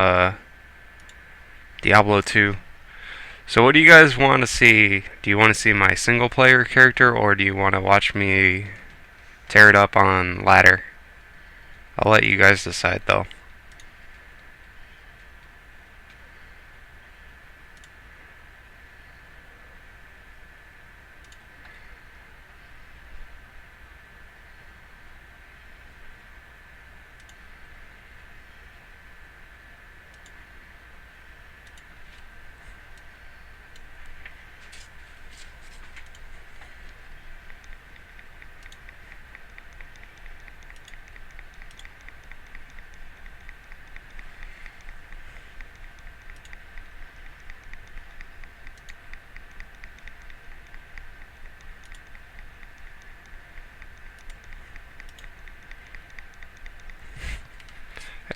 uh, Diablo 2. So what do you guys want to see? Do you want to see my single player character, or do you want to watch me tear it up on ladder? I'll let you guys decide though.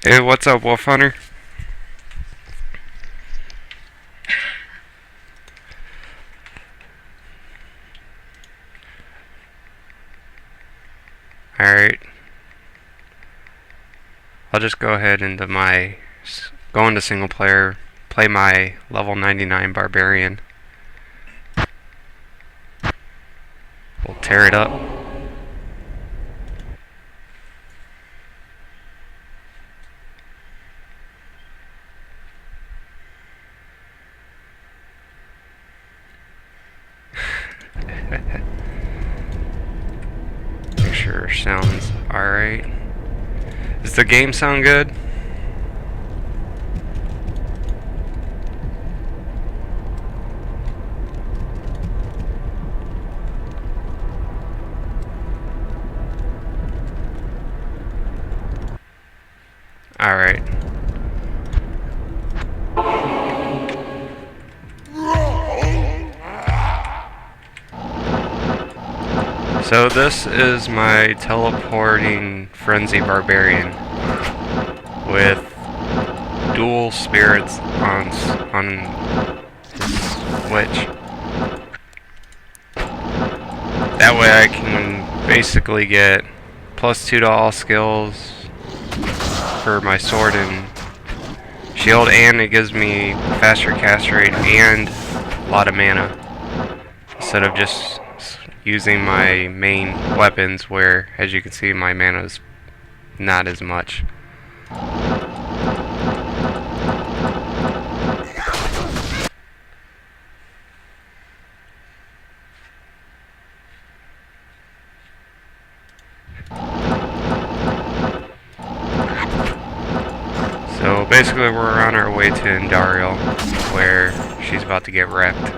Hey, what's up, Wolf Hunter? Alright. I'll just go ahead into go into single player, play my level 99 barbarian. We'll tear it up. Make sure sounds alright. Does the game sound good? Alright. So this is my teleporting frenzy barbarian with dual spirits on his switch. That way I can basically get +2 to all skills for my sword and shield, and it gives me faster cast rate and a lot of mana instead of just using my main weapons where, as you can see, my mana is not as much. So basically we're on our way to Indariel, where she's about to get wrecked.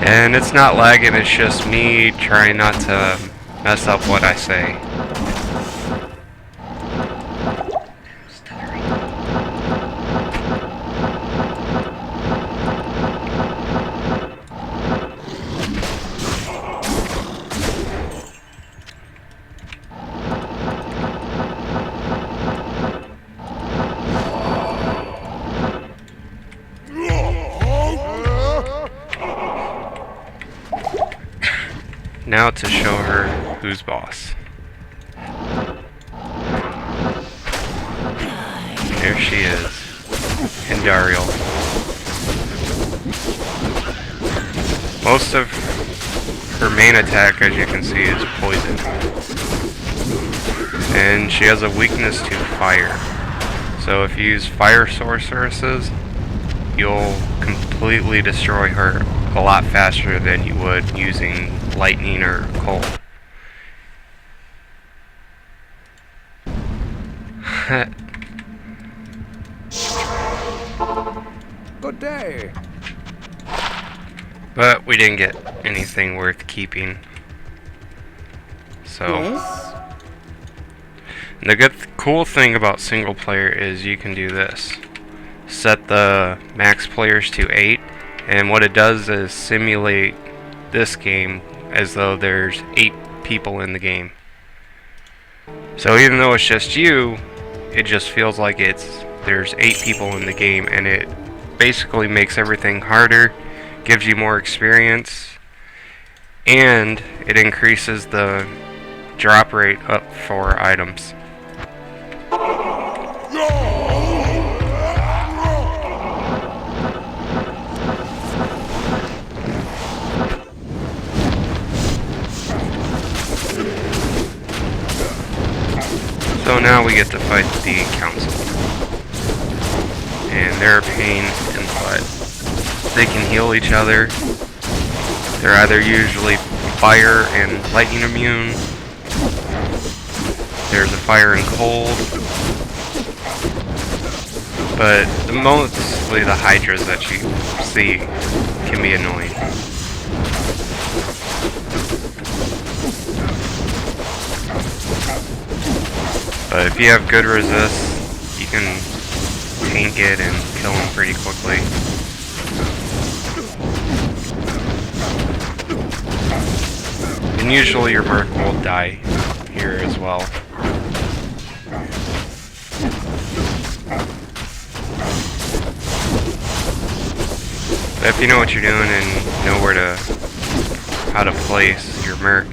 And it's not lagging, it's just me trying not to mess up what I say. Now to show her who's boss. There she is, Indariel. Most of her main attack, as you can see, is poison. And she has a weakness to fire. So if you use fire sorceresses, you'll completely destroy her a lot faster than you would using lightning or cold. Good day. But we didn't get anything worth keeping. So Yes. the cool thing about single player is you can do this. Set the max players to 8, and what it does is simulate this game as though there's 8 people in the game. So even though it's just you, it just feels like there's 8 people in the game, and it basically makes everything harder, gives you more experience, and it increases the drop rate up for items. So now we get to fight the council. And they're a pain in the butt. They can heal each other. They're either usually fire and lightning immune. There's a fire and cold. But mostly the hydras that you see can be annoying. But if you have good resist, you can tank it and kill them pretty quickly. And usually your merc will die here as well. But if you know what you're doing and know how to place your merc,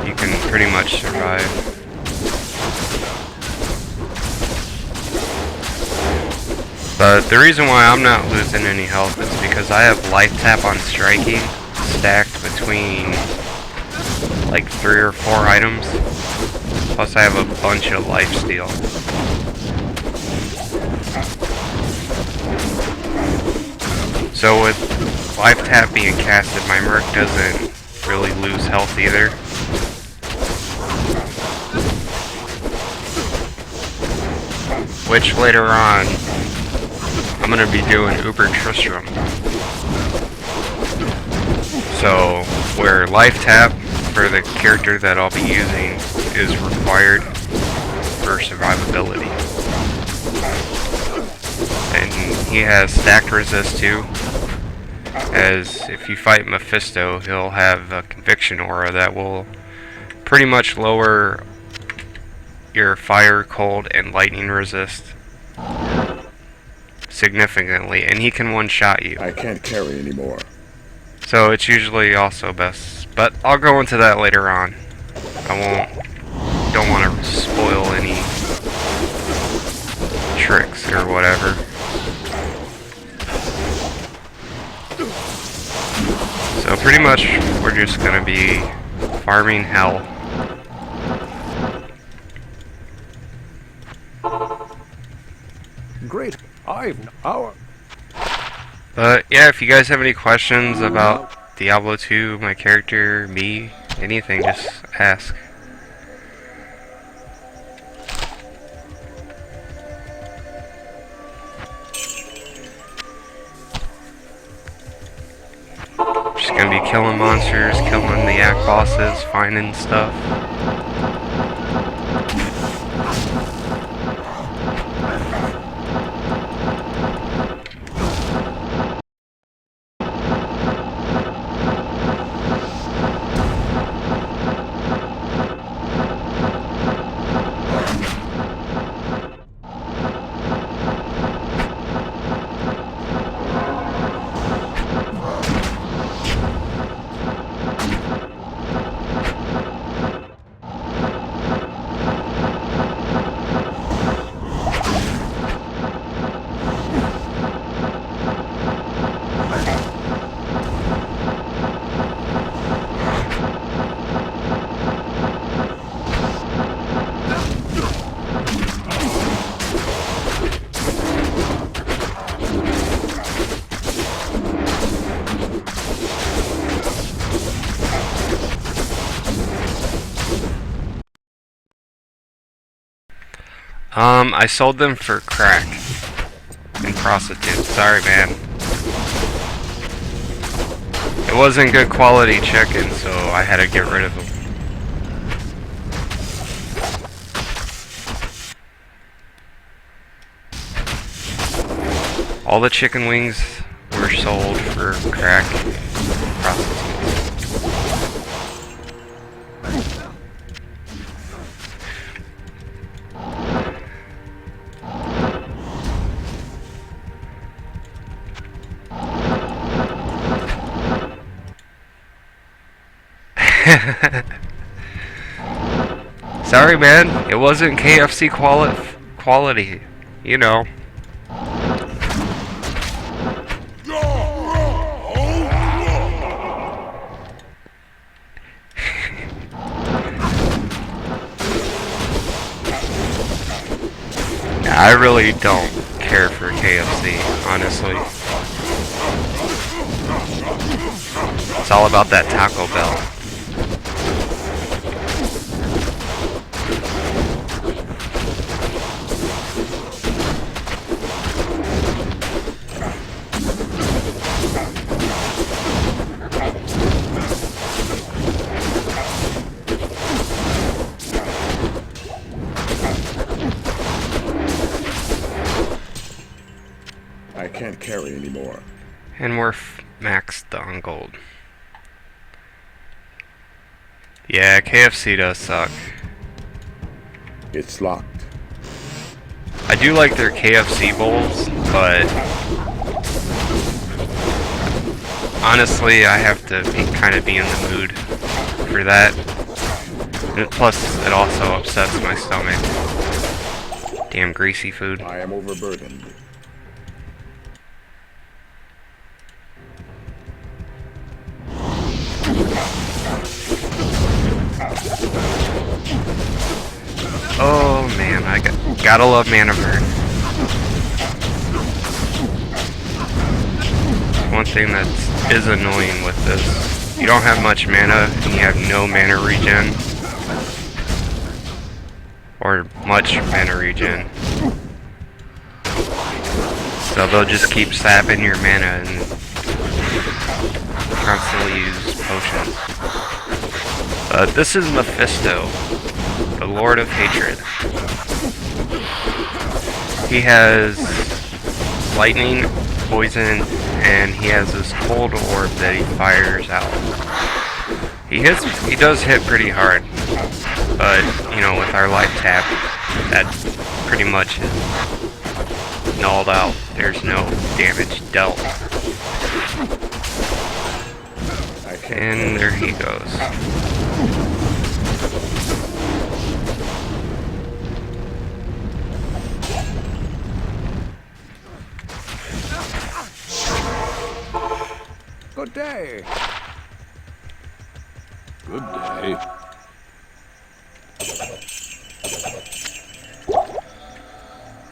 you can pretty much survive. But the reason why I'm not losing any health is because I have life tap on striking stacked between like 3 or 4 items. Plus I have a bunch of life steal. So with life tap being casted, my merc doesn't really lose health either. Which later on I'm gonna be doing Uber Trist. So where life tap for the character that I'll be using is required for survivability. And he has stacked resist too, as if you fight Mephisto, he'll have a conviction aura that will pretty much lower your fire, cold, and lightning resist significantly, and he can one-shot you. I can't carry anymore. So it's usually also best, but I'll go into that later on. Don't want to spoil any tricks or whatever. So pretty much we're just gonna be farming hell. Great. But yeah, if you guys have any questions about Diablo 2, my character, me, anything, just ask. Just gonna be killing monsters, killing the act bosses, finding stuff. I sold them for crack and prostitutes. Sorry, man. It wasn't good quality chicken, so I had to get rid of them. All the chicken wings were sold for crack and prostitutes. Sorry, man. It wasn't KFC quality. You know. I really don't care for KFC, honestly. It's all about that Taco Bell. I can't carry anymore. And we're maxed on gold. Yeah, KFC does suck. It's locked. I do like their KFC bowls, but honestly, I have to kind of be in the mood for that. And plus, it also upsets my stomach. Damn greasy food. I am overburdened. Oh man, I gotta love mana burn. One thing that is annoying with this, you don't have much mana and you have no mana regen. Or much mana regen. So they'll just keep sapping your mana and constantly use potions. This is Mephisto, the Lord of Hatred. He has lightning, poison, and he has this cold orb that he fires out. He does hit pretty hard, but you know, with our life tap, that pretty much is nulled out. There's no damage dealt. And there he goes. Good day. Good day.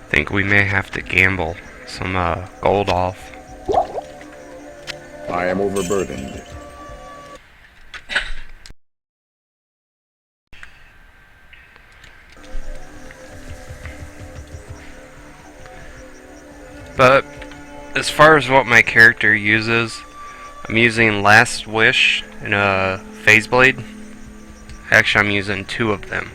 Think we may have to gamble some gold off. I am overburdened. But as far as what my character uses, I'm using Last Wish and a Phase Blade. Actually, I'm using two of them.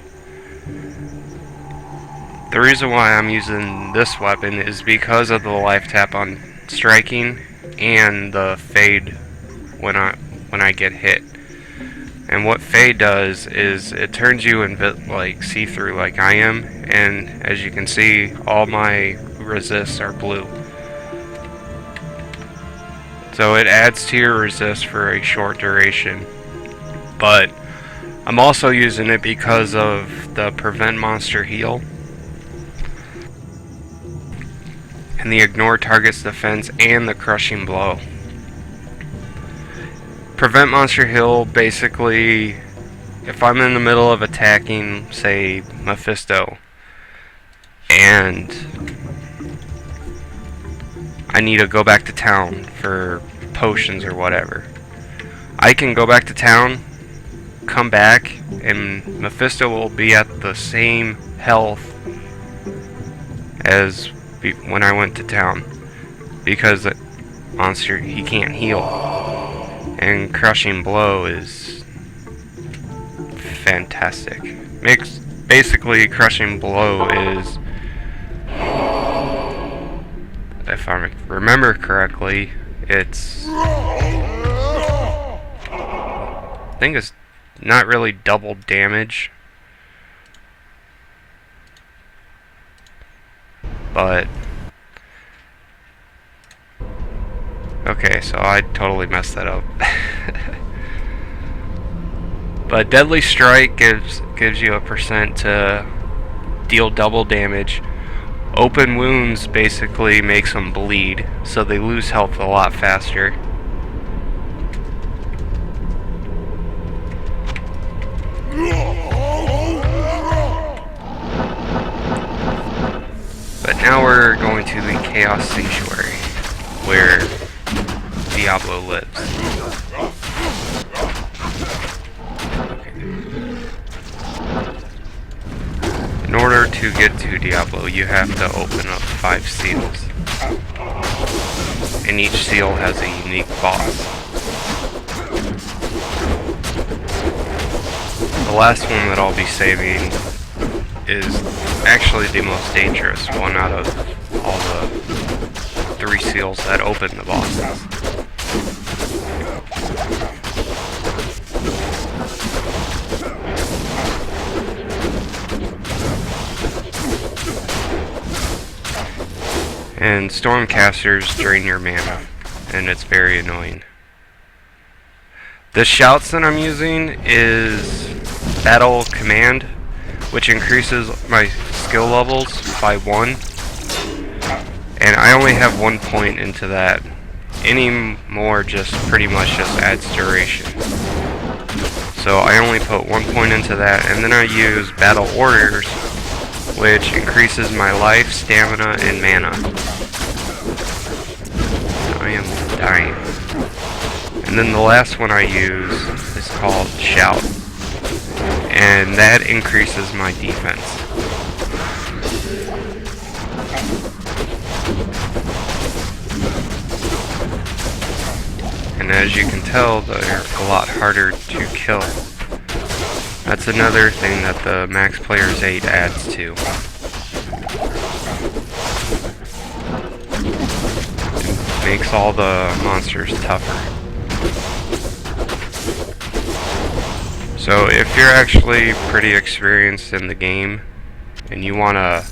The reason why I'm using this weapon is because of the life tap on striking and the fade when I get hit. And what fade does is it turns you like see-through like I am, and as you can see, all my resists are blue. So it adds to your resist for a short duration. But I'm also using it because of the prevent monster heal and the ignore target's defense and the crushing blow. Prevent monster heal, basically, if I'm in the middle of attacking, say, Mephisto, and I need to go back to town for potions or whatever, I can go back to town, come back, and Mephisto will be at the same health as when I went to town, because the monster, he can't heal. And crushing blow is fantastic. Basically, crushing blow is, if I remember correctly, it's, I think it's not really double damage, but okay, so I totally messed that up. But Deadly Strike gives you a percent to deal double damage. Open Wounds basically makes them bleed, so they lose health a lot faster. But now we're going to the Chaos Sanctuary, where Diablo lives. In order to get to Diablo, you have to open up 5 seals. And each seal has a unique boss. The last one that I'll be saving is actually the most dangerous one out of all the 3 seals that open the bosses. And Stormcasters drain your mana, and it's very annoying. The shouts that I'm using is Battle Command, which increases my skill levels by 1. And I only have 1 point into that. Any more just pretty much just adds duration. So I only put 1 point into that, and then I use Battle Orders, which increases my life, stamina, and mana. I am dying. And then the last one I use is called Shout, and that increases my defense. And as you can tell, they're a lot harder to kill. That's another thing that the Max Player's 8 adds to. It makes all the monsters tougher. So if you're actually pretty experienced in the game and you want to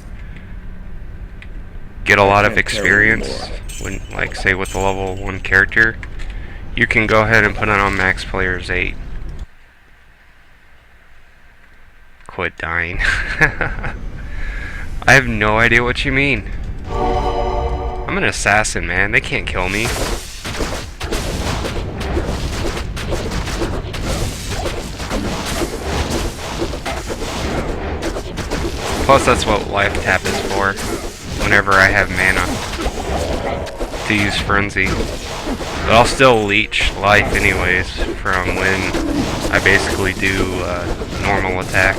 get a lot of experience, when, like say with a level 1 character, you can go ahead and put it on Max Player's 8. Quit dying. I have no idea what you mean. I'm an assassin, man. They can't kill me. Plus, that's what Life Tap is for, whenever I have mana to use Frenzy. But I'll still leech life anyways from when I basically do normal attack.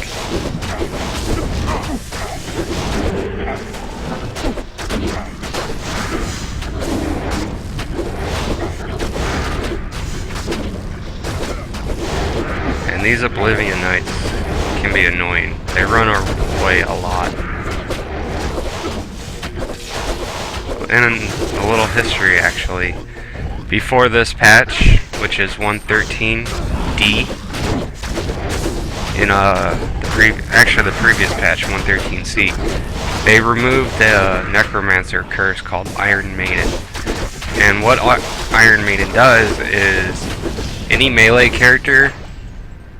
And these Oblivion Knights can be annoying. They run away a lot. And a little history actually. Before this patch, which is 113D, in the previous patch, 113C, they removed the Necromancer curse called Iron Maiden. And what Iron Maiden does is any melee character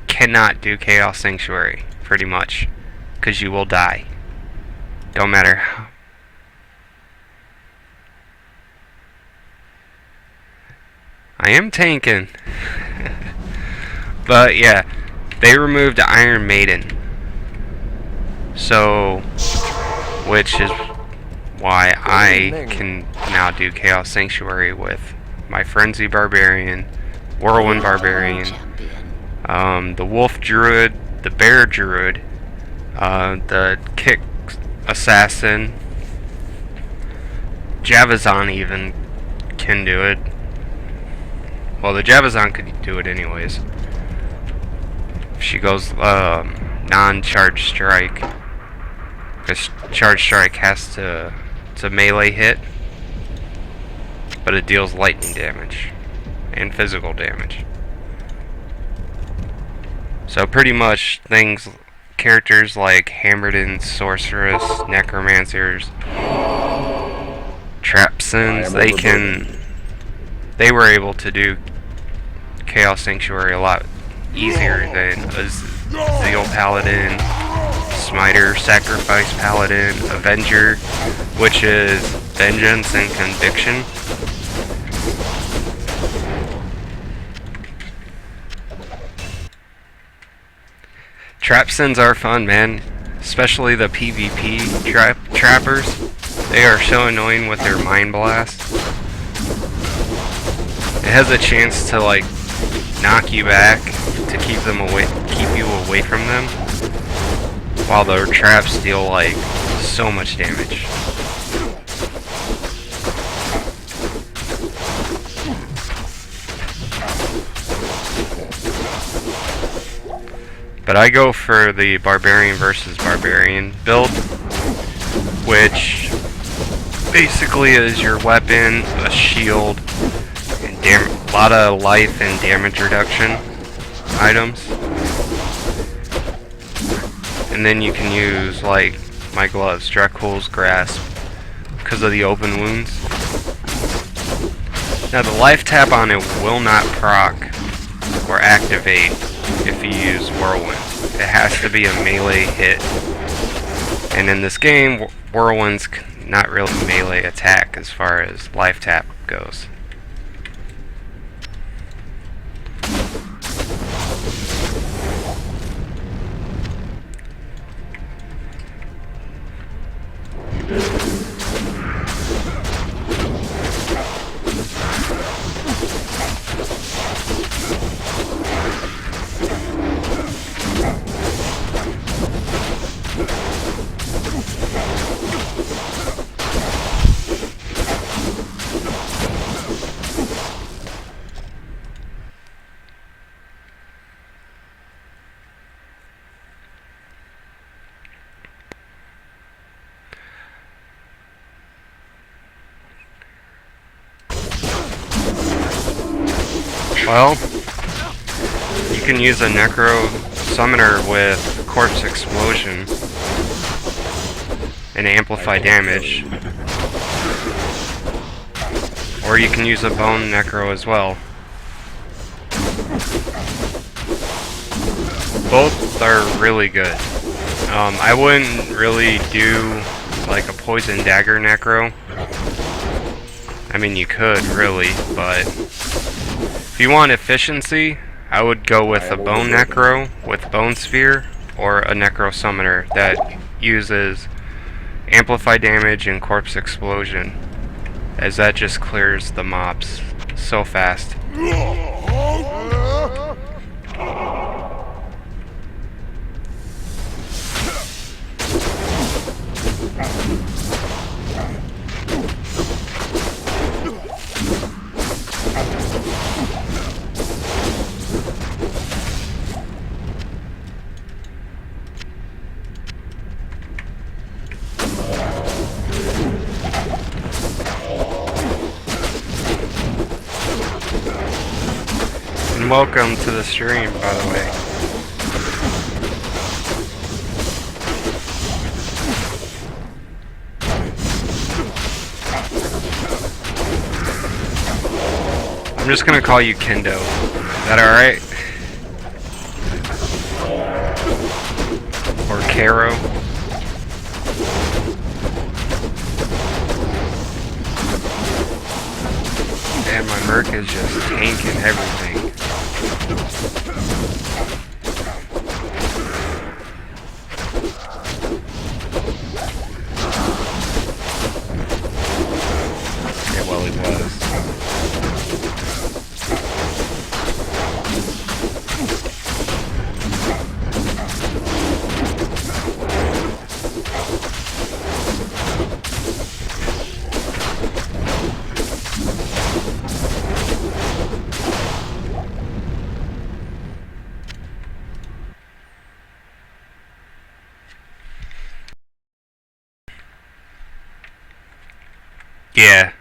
cannot do Chaos Sanctuary, pretty much, because you will die. Don't matter how. I am tanking. But yeah, they removed Iron Maiden. So, which is why I can now do Chaos Sanctuary with my Frenzy Barbarian, Whirlwind Barbarian, the Wolf Druid, the Bear Druid, the Kick Assassin, Javazan even can do it. Well, the Javazan could do it anyways. She goes non-charge strike, because charge strike has to, it's a melee hit, but it deals lightning damage and physical damage. So pretty much characters like Hammerdin, Sorceress, Necromancers, Trapsons, they were able to do Chaos Sanctuary a lot easier than a Zeal Paladin, Smiter, Sacrifice Paladin, Avenger, which is Vengeance and Conviction. Trap sins are fun, man. Especially the PvP trappers. They are so annoying with their Mind Blast. It has a chance to like knock you back to keep you away from them, while their traps deal like so much damage. But I go for the Barbarian versus Barbarian build, which basically is your weapon, a shield, and a lot of life and damage reduction items. And then you can use, like, my gloves, Dracul's Grasp, because of the open wounds. Now the life tap on it will not proc or activate if you use Whirlwind. It has to be a melee hit. And in this game, Whirlwind's not really melee attack as far as life tap goes. Well, you can use a Necro Summoner with Corpse Explosion and amplify damage. Or you can use a Bone Necro as well. Both are really good. I wouldn't really do like a Poison Dagger Necro. I mean, you could really, but if you want efficiency, I would go with a Bone Necro with Bone Sphere, or a Necro Summoner that uses Amplify Damage and Corpse Explosion, as that just clears the mobs so fast. And welcome to the stream, by the way. I'm just gonna call you Kendo. Is that alright? Or Karo? Man, my Merc is just tanking everything. Yeah, well, he was. Yeah.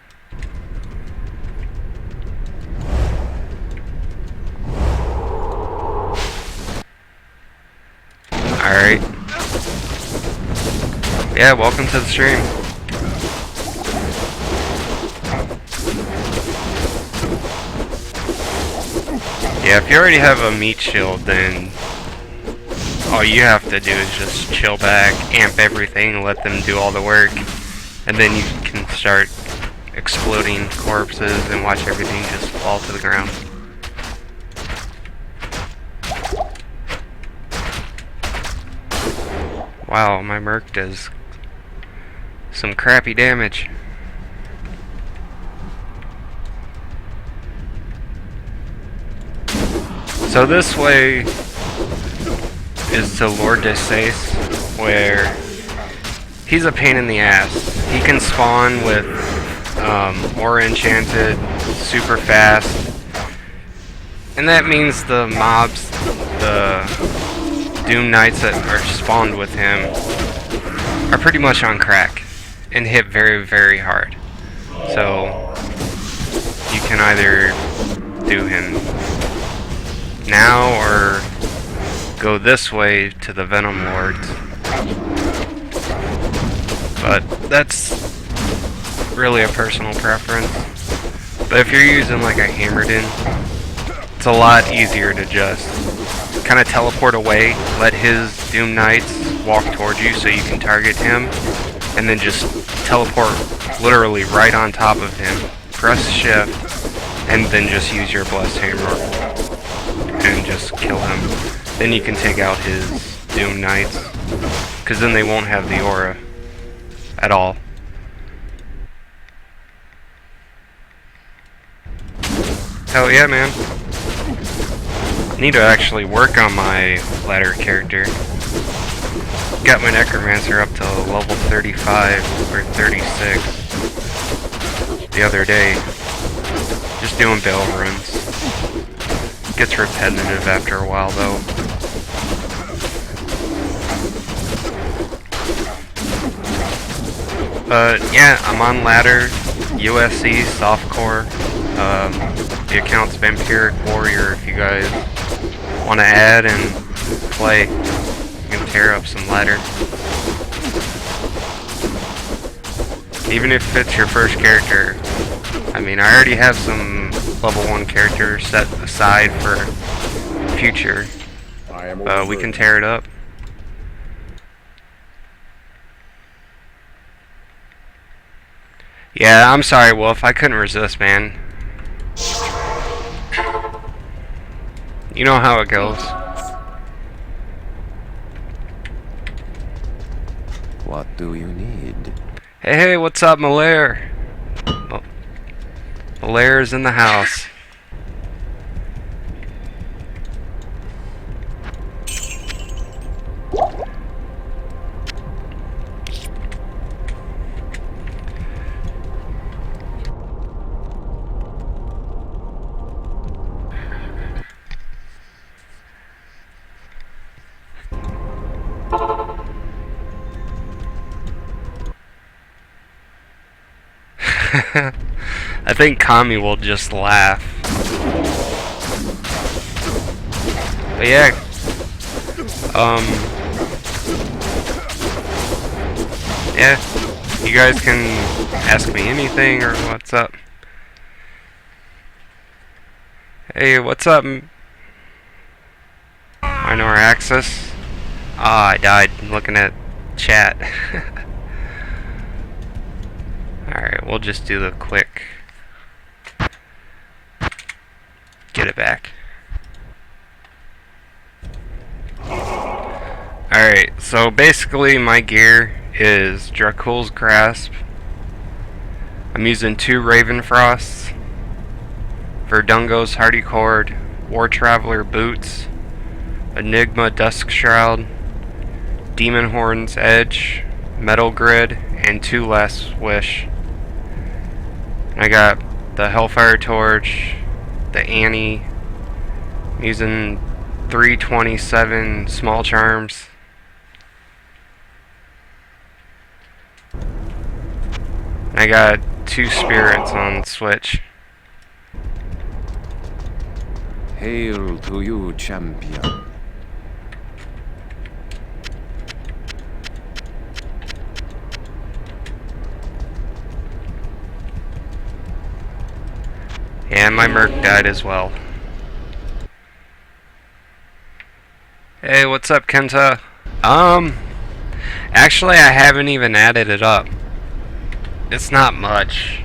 Alright. Yeah, welcome to the stream. Yeah, if you already have a meat shield, then all you have to do is just chill back, amp everything, let them do all the work, and then you can start exploding corpses and watch everything just fall to the ground. Wow, my merc does some crappy damage. So this way is to Lord Desace, where he's a pain in the ass. He can spawn with Aura Enchanted super fast, and that means the mobs, the Doom Knights that are spawned with him, are pretty much on crack and hit very, very hard. So you can either do him now or go this way to the Venom Lords. But that's really a personal preference. But if you're using like a Hammerden, it's a lot easier to just kind of teleport away, let his Doom Knights walk towards you so you can target him, and then just teleport literally right on top of him, press shift, and then just use your Blessed Hammer and just kill him. Then you can take out his Doom Knights, because then they won't have the aura at all. Hell yeah, man. Need to actually work on my ladder character. Got my Necromancer up to level 35 or 36 the other day. Just doing bail runs. Gets repetitive after a while though. But yeah, I'm on ladder, USC, softcore. The account's Vampiric Warrior if you guys want to add and play. You can tear up some ladder. Even if it's your first character. I mean, I already have some level 1 characters set aside for future. We can tear it up. Yeah, I'm sorry, Wolf. I couldn't resist, man. You know how it goes. What do you need? Hey, what's up, Malaire? Malaire's in the house. I think Kami will just laugh. But yeah, yeah, you guys can ask me anything or what's up. Hey, what's up? Minor Access? Ah, I died looking at chat. Alright, we'll just do the quick. Get it back. Alright, so basically my gear is Dracul's Grasp. I'm using 2 Raven Frosts, Verdungo's Hardy Cord, War Traveler Boots, Enigma Dusk Shroud, Demon Horn's Edge, Metal Grid, and 2 Last Wish. I got the Hellfire Torch, the Annie, I'm using 327 Small Charms. I got 2 Spirits on Switch. Hail to you, champion. And my Merc died as well. Hey, what's up, Kenta? Actually, I haven't even added it up. It's not much.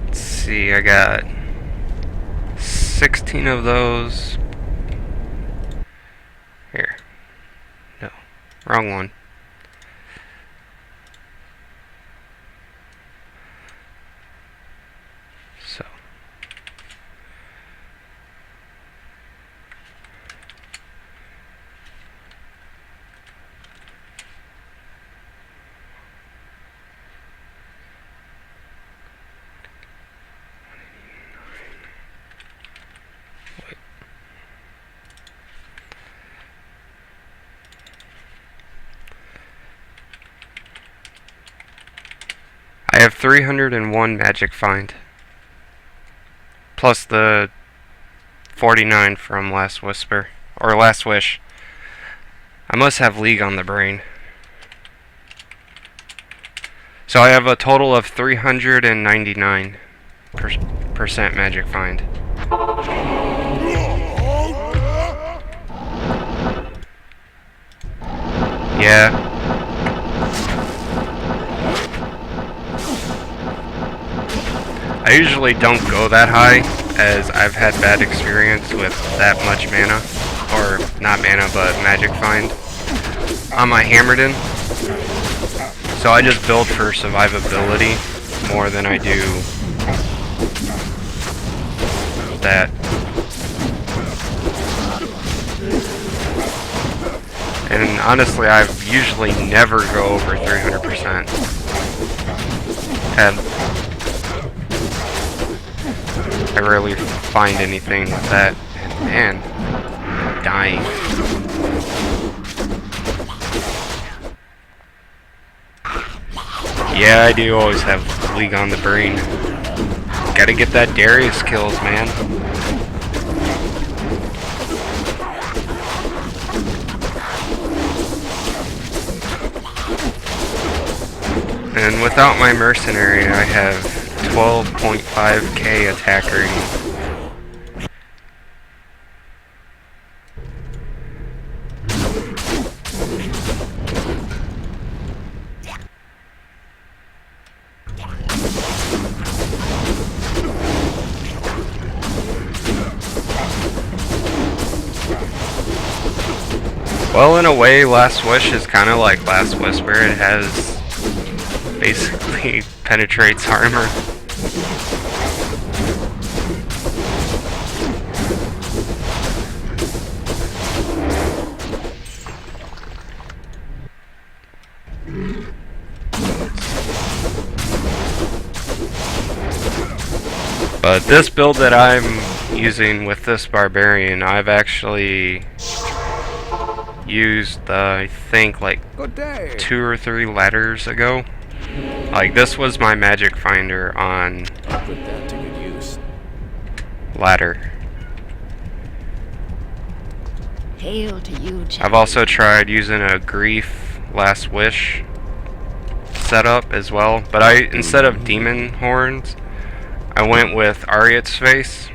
Let's see, I got 16 of those. Here. No, wrong one. So. I have 301 magic find. Plus the 49 from Last Whisper. Or Last Wish. I must have League on the brain. So I have a total of 399% magic find. Yeah. I usually don't go that high, as I've had bad experience with that much mana, or not mana, but magic find on my Hammerden. So I just build for survivability more than I do that. And honestly, I usually never go over 300%. I rarely find anything with that. And man, I'm dying. Yeah, I do always have League on the brain. Gotta get that Darius kills, man. And without my mercenary, I have 12.5k attack rating. Well, in a way, Last Wish is kind of like Last Whisper. It has basically penetrates armor. But this build that I'm using with this barbarian, I've actually used, I think, like 2 or 3 ladders ago. Like, this was my magic finder on ladder. Hail to you, I've also tried using a Grief Last Wish setup as well, but instead of demon horns, I went with Ariat's face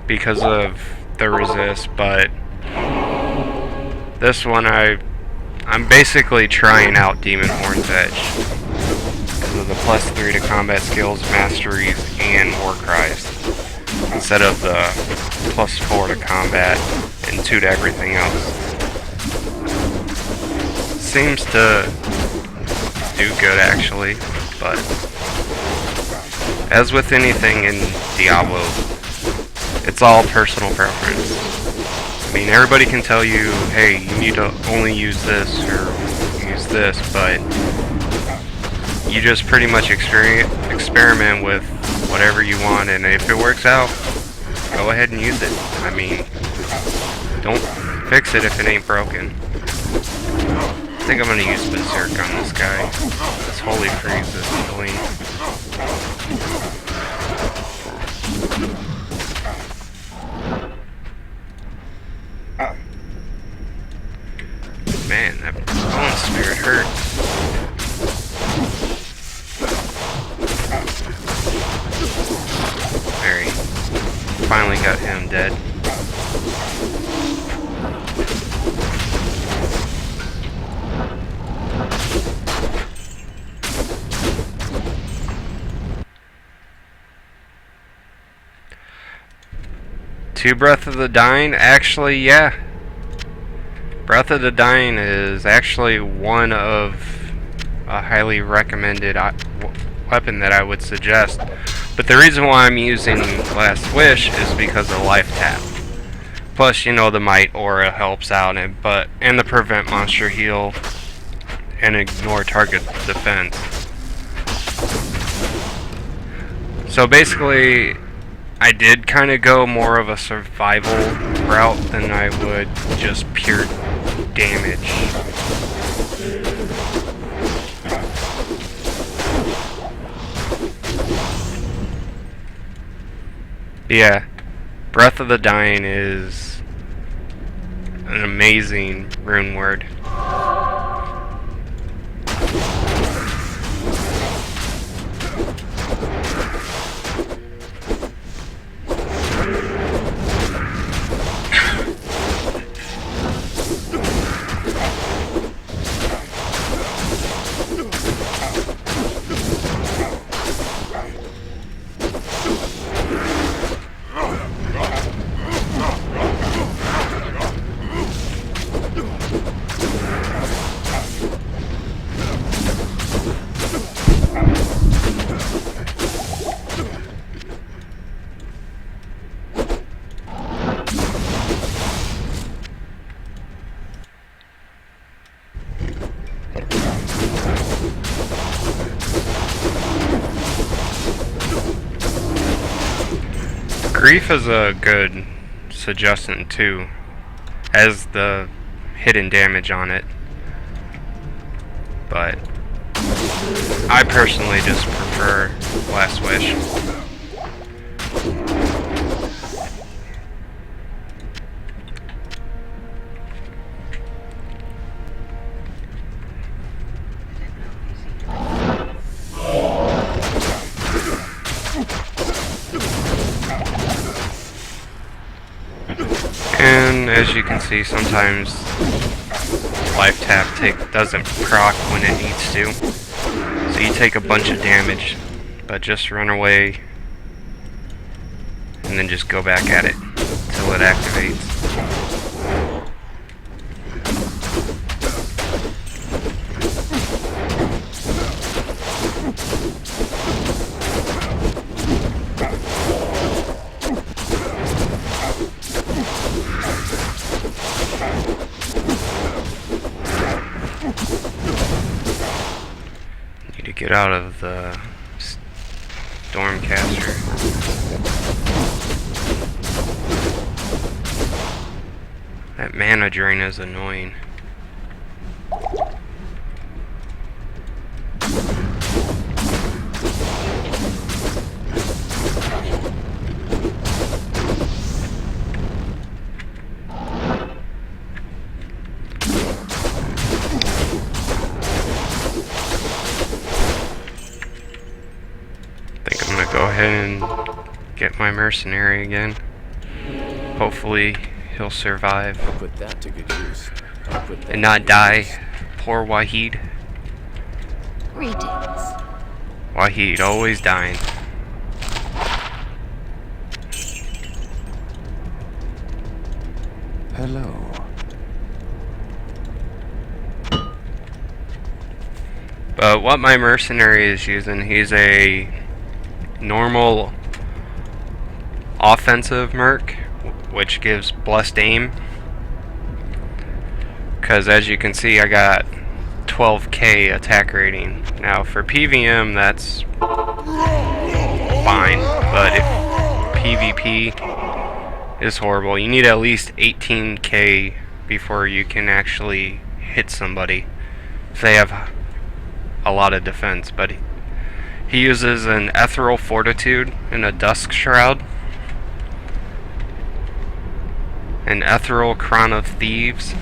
because of the resist, but this one I'm basically trying out Demon Horn's Edge because of the +3 to combat skills, masteries, and war cries, instead of the +4 to combat and 2 to everything else. Seems to do good actually, but as with anything in Diablo, it's all personal preference. I mean, everybody can tell you, hey, you need to only use this or use this, but you just pretty much experiment with whatever you want, and if it works out, go ahead and use it. I mean, don't fix it if it ain't broken. I think I'm gonna use Berserk on this guy. This Holy Freeze is annoying. Man, that Bone Spirit hurts. got him dead. To Breath of the Dying, actually, yeah. Breath of the Dying is actually one of a highly recommended weapon that I would suggest. But the reason why I'm using Last Wish is because of Life Tap. Plus, you know, the Might Aura helps out, and the Prevent Monster Heal and Ignore Target Defense. So basically, I did kind of go more of a survival route than I would just pure damage. Yeah, Breath of the Dying is an amazing rune word. Grief is a good suggestion too, as the hidden damage on it, but I personally just prefer Last Wish. And as you can see, sometimes Life Tap doesn't proc when it needs to, so you take a bunch of damage, but just run away and then just go back at it till it activates. Get out of the Stormcaster. That mana drain is annoying. Go ahead and get my mercenary again. Hopefully he'll survive Put that to good use. and not die. Poor Wahid. Greetings. Wahid always dying. Hello. But what my mercenary is using, he's a normal offensive merc, which gives blessed aim, because as you can see I got 12k attack rating. Now for PVM that's fine, but if PvP is horrible. You need at least 18k before you can actually hit somebody if they have a lot of defense. But he uses an Ethereal Fortitude and a Dusk Shroud, an Ethereal Crown of Thieves,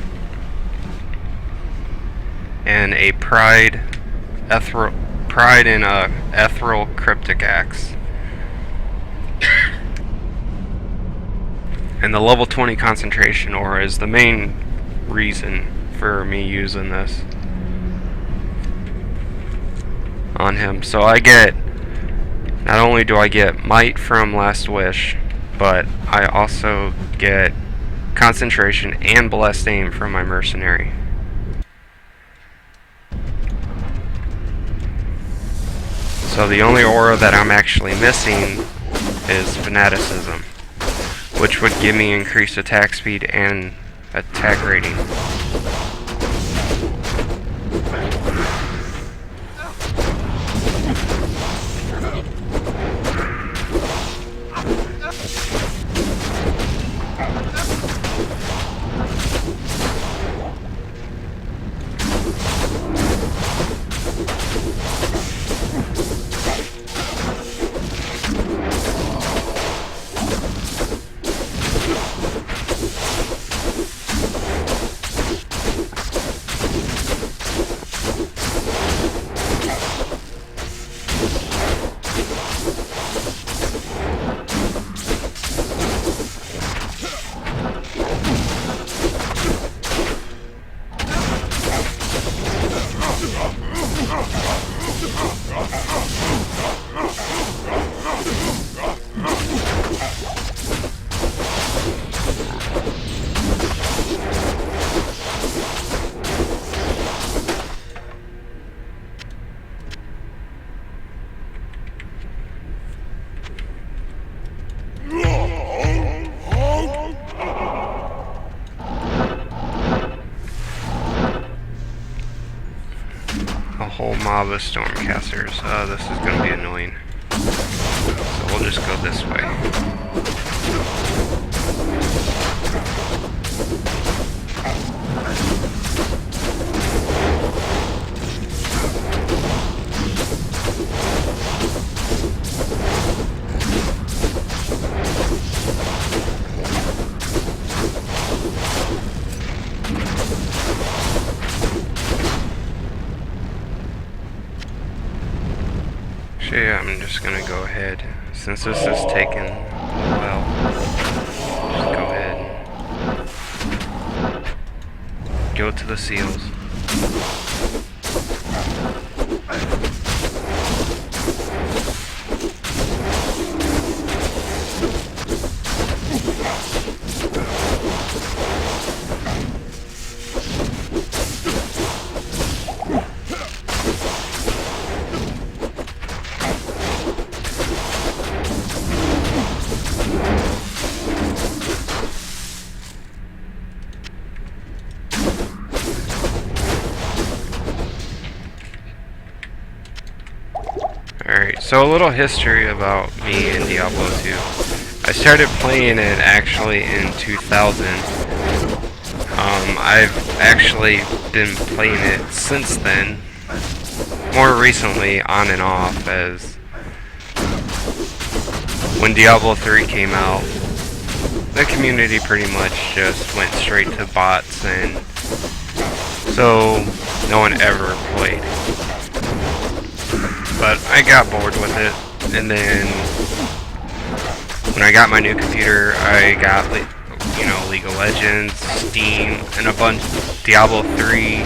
and a Pride and a Ethereal Cryptic Axe. And the level 20 concentration aura is the main reason for me using this on him. So I get, not only do I get might from Last Wish, but I also get concentration and blessed aim from my mercenary. So the only aura that I'm actually missing is fanaticism, which would give me increased attack speed and attack rating. A whole mob of stormcasters. This is going to be annoying. So we'll just go this way. Actually, I'm just gonna go ahead, since this is taking a while, just go ahead and go to the seals. Alright, so a little history about me and Diablo 2. I started playing it actually in 2000. I've actually been playing it since then, more recently on and off, as when Diablo 3 came out, the community pretty much just went straight to bots, and so no one ever played. But I got bored with it, and then when I got my new computer, I got, you know, League of Legends, Steam, and a bunch of Diablo 3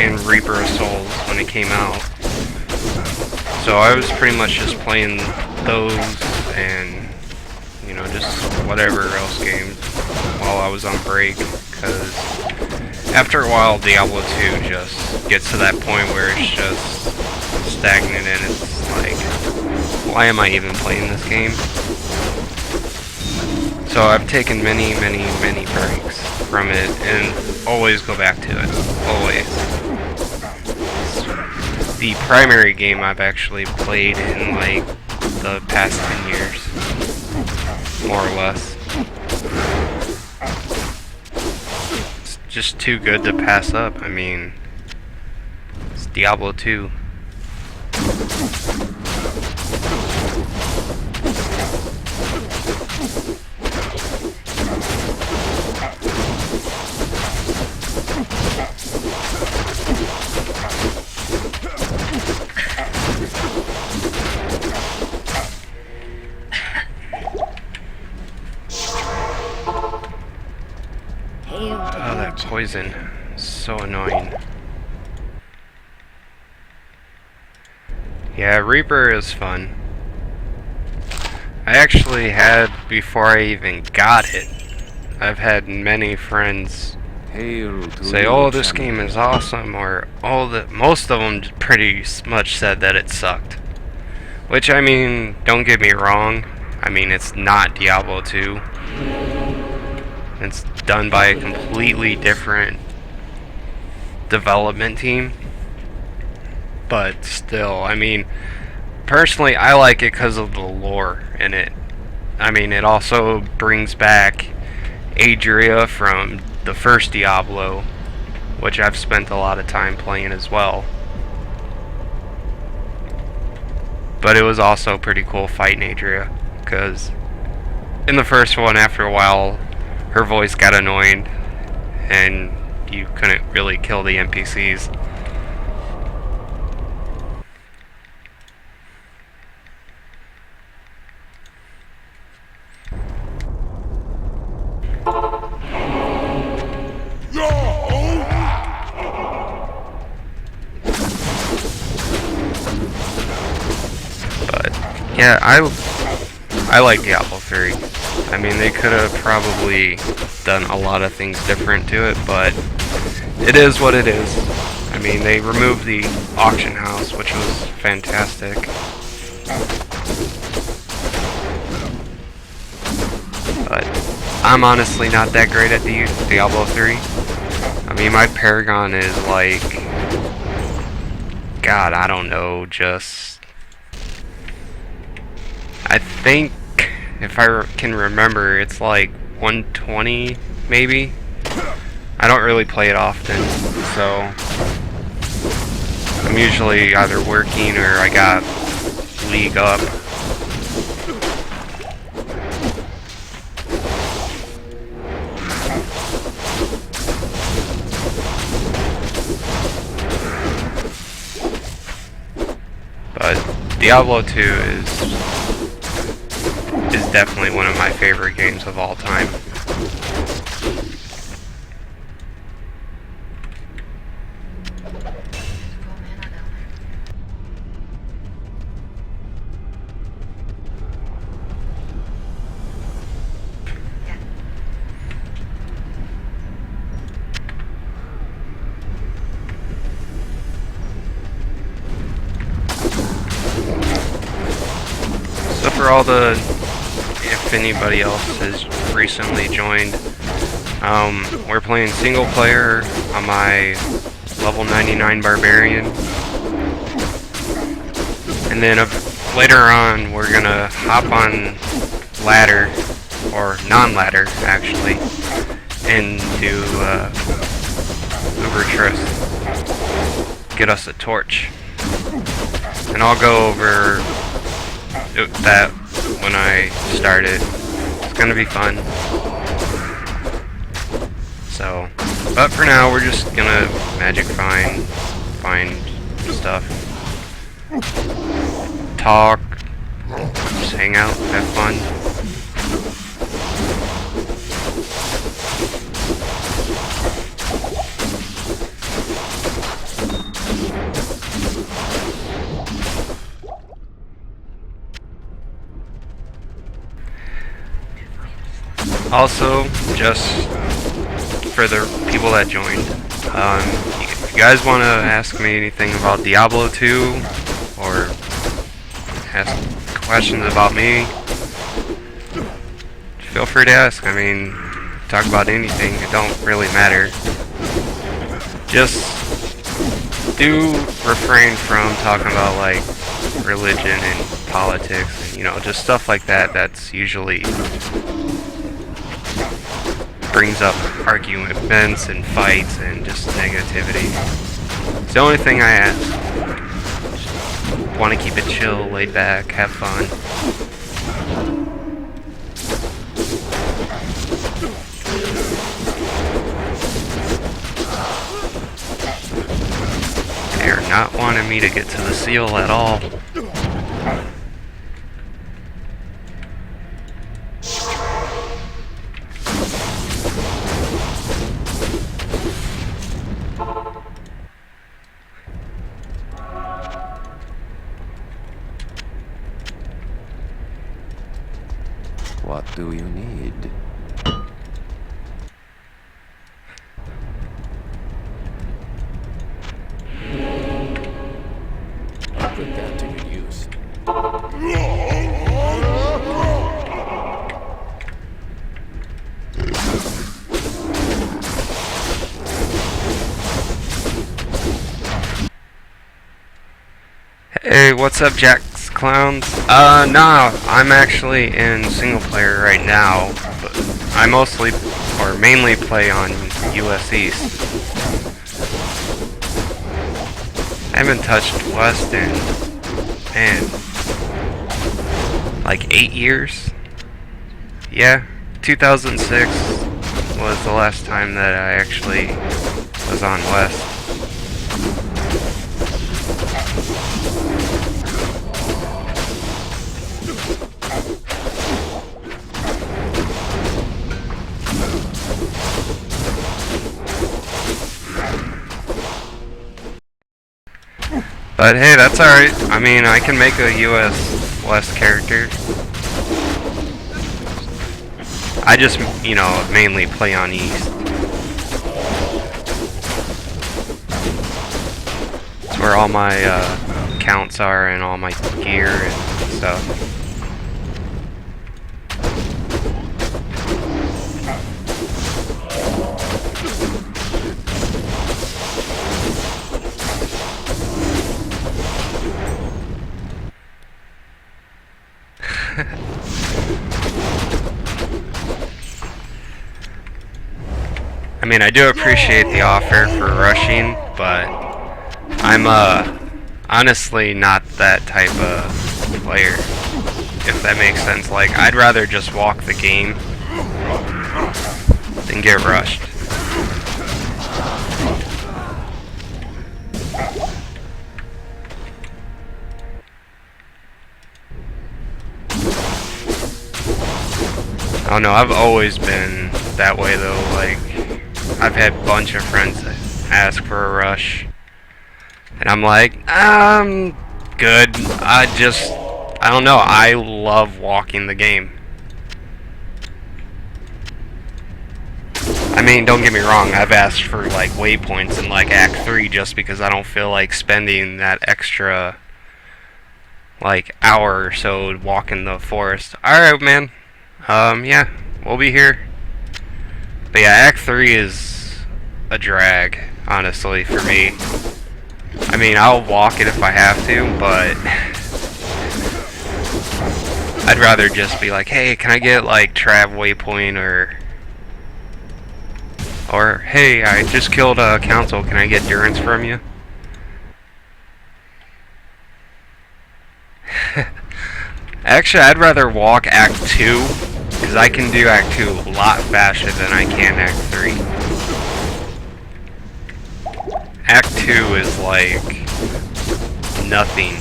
and Reaper of Souls when it came out. So I was pretty much just playing those and, you know, just whatever else games while I was on break, because after a while Diablo 2 just gets to that point where it's just stagnant and it's like, why am I even playing this game? So I've taken many breaks from it and always go back to it. Always. It's the primary game I've actually played in like the past 10 years. More or less. It's just too good to pass up. I mean, it's Diablo 2. poison. So annoying. Yeah, Reaper is fun. I actually had, before I even got it, I've had many friends Hail to say, you, "Oh, this champion. game is awesome," or most of them pretty much said that it sucked. Which, I mean, don't get me wrong, I mean, it's not Diablo 2. It's done by a completely different development team. But still, I mean, personally, I like it because of the lore in it. I mean, it also brings back Adria from the first Diablo, which I've spent a lot of time playing as well. But it was also pretty cool fighting Adria, because in the first one, after a while, her voice got annoying, and you couldn't really kill the NPCs. But yeah, I like Diablo 3. I mean, they could have probably done a lot of things different to it, but it is what it is. I mean, they removed the auction house, which was fantastic. But I'm honestly not that great at Diablo 3. I mean, my Paragon is like, God, I don't know, just, I think, if I can remember, it's like 120, maybe? I don't really play it often, so I'm usually either working or I got League up. But Diablo 2 is definitely one of my favorite games of all time. So for all the, if anybody else has recently joined, we're playing single player on my level 99 barbarian, and then later on we're gonna hop on ladder, or non-ladder actually, and do Uber Trist, get us a torch, and I'll go over that when I start it. It's gonna be fun. So, but for now, we're just gonna magic find stuff, talk, just hang out, have fun. Also, just for the people that joined, if you guys want to ask me anything about Diablo 2 or ask questions about me, feel free to ask. I mean, talk about anything, it don't really matter. Just do refrain from talking about like religion and politics and, you know, just stuff like that. That's usually brings up arguments and fights and just negativity. It's the only thing I ask. Just want to keep it chill, laid back, have fun. They're not wanting me to get to the seal at all. do you need? Put that to good use. Hey, what's up, Jack's Clowns? No, I'm actually in single player right now, but I mostly, or mainly play on US East. I haven't touched West in, man, like 8 years? Yeah, 2006 was the last time that I actually was on West. But hey, that's alright. I mean, I can make a US West character. I just, you know, mainly play on East. It's where all my accounts are and all my gear and stuff. I mean, I do appreciate the offer for rushing, but I'm honestly not that type of player, if that makes sense. Like, I'd rather just walk the game than get rushed. I don't know, I've always been that way though. Like, I've had a bunch of friends that ask for a rush, and I'm like, I'm good. I don't know, I love walking the game. I mean, don't get me wrong, I've asked for like waypoints in like Act 3 just because I don't feel like spending that extra like hour or so walking the forest. Alright, man. Yeah, we'll be here. But yeah, Act 3 is a drag, honestly, for me. I mean, I'll walk it if I have to, but I'd rather just be like, hey, can I get like Trav waypoint, or hey, I just killed a council, can I get Durance from you? Actually, I'd rather walk Act 2, because I can do Act 2 a lot faster than I can Act 3. Act 2 is like nothing.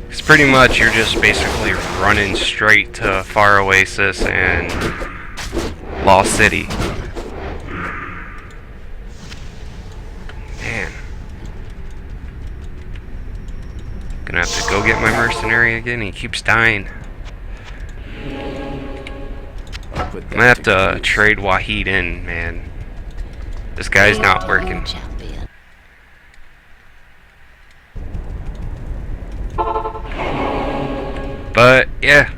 It's pretty much you're just basically running straight to Far Oasis and Lost City. Man. Gonna have to go get my mercenary again. He keeps dying. I'm gonna have to trade Wahid in, man. This guy's not working. Champion. But yeah,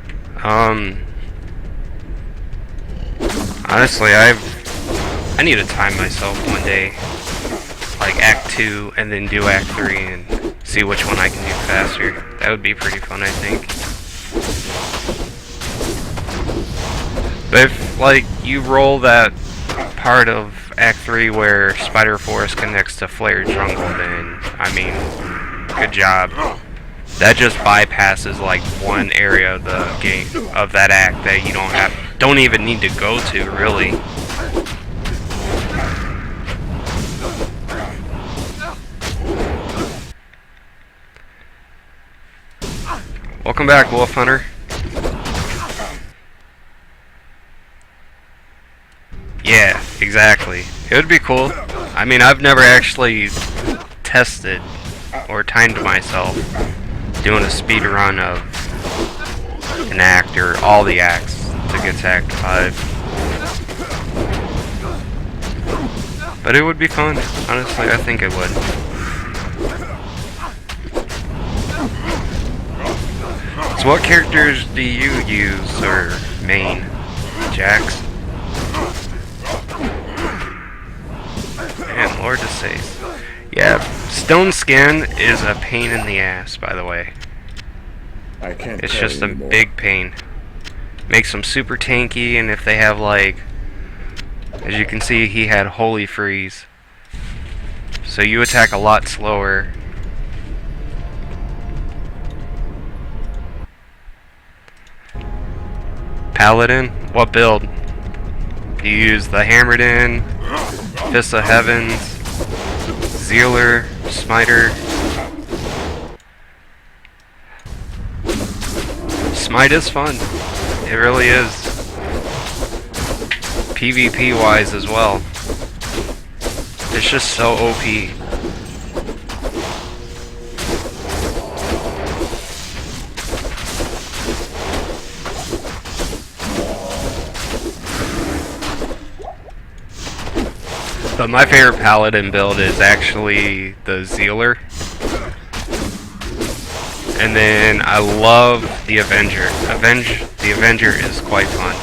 honestly, I need to time myself one day, like Act 2, and then do Act 3, and see which one I can do faster. That would be pretty fun, I think. But if, like, you roll that part of Act 3 where Spider Forest connects to Flare Jungle, then, I mean, good job. That just bypasses, like, one area of the game, of that act that you don't even need to go to, really. Welcome back, Wolf Hunter. Yeah, exactly. It would be cool. I mean, I've never actually tested or timed myself doing a speed run of an act or all the acts to get to Act 5. But it would be fun. Honestly, I think it would. So what characters do you use or main, Jax? Man, Lord to say. Yeah, stone skin is a pain in the ass, by the way. I can't. It's just a big pain. Makes them super tanky, and if they have like, as you can see, he had Holy Freeze. So you attack a lot slower. Paladin, what build? Do you use the Hammered In, Fist of Heavens, Zealer, Smiter? Smite is fun. It really is. PvP wise as well. It's just so OP. But my favorite Paladin build is actually the Zealer. And then I love the Avenger. The Avenger is quite fun.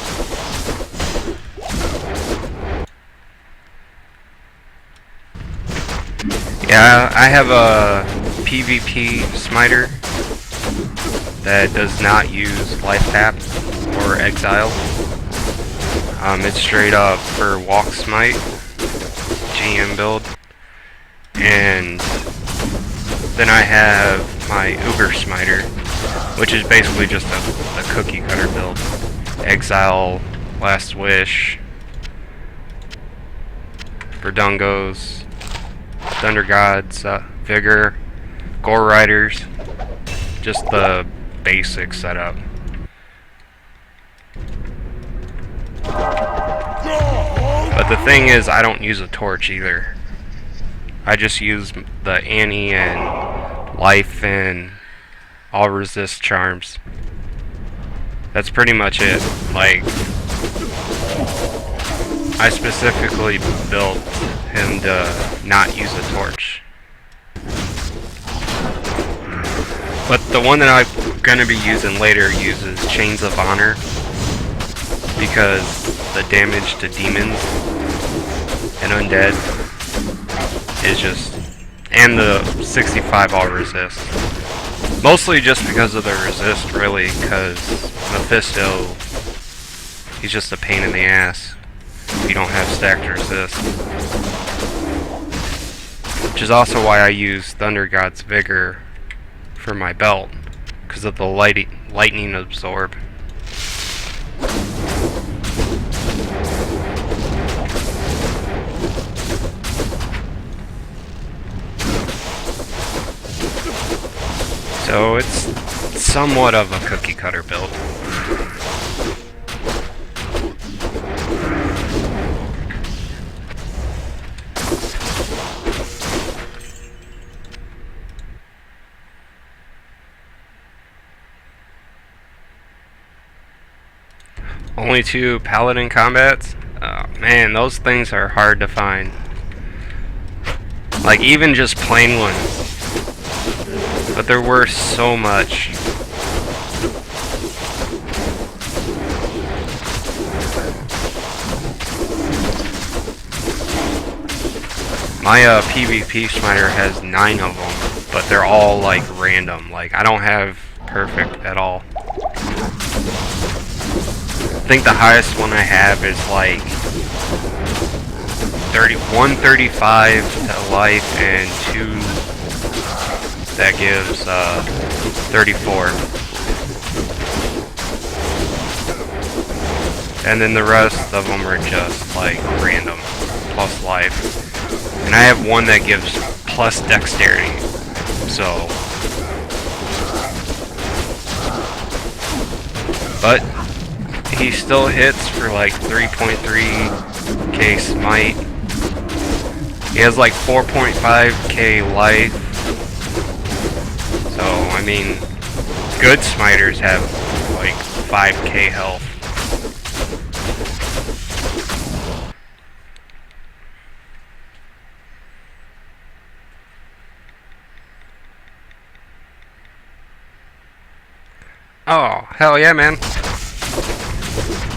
Yeah, I have a PvP smiter that does not use life tap or exile. It's straight up for walk smite, GM build. And then I have my Uber Smiter, which is basically just a cookie cutter build. Exile, Last Wish, Verdungos, Thunder Gods, Vigor, Gore Riders, just the basic setup. But the thing is, I don't use a torch either. I just use the Annie and Life and all resist charms. That's pretty much it. Like, I specifically built him to not use a torch. But the one that I'm gonna be using later uses Chains of Honor because the damage to demons and undead is just, and the 65 all resist. Mostly just because of the resist, really, because Mephisto, he's just a pain in the ass if you don't have stacked resist. Which is also why I use Thunder God's Vigor for my belt, because of the lightning absorb. So it's somewhat of a cookie cutter build. Only 2 paladin combats? Oh, man, those things are hard to find. Like, even just plain ones. But they're worth so much. My PvP Smiter has 9 of them, but they're all like random. Like, I don't have perfect at all. I think the highest one I have is like 135 to life and 2 that gives 34. And then the rest of them are just like random, plus life. And I have one that gives plus dexterity, so. But he still hits for like 3.3k smite. He has like 4.5k life. So, I mean, good smiters have like 5k health. Oh, hell yeah, man.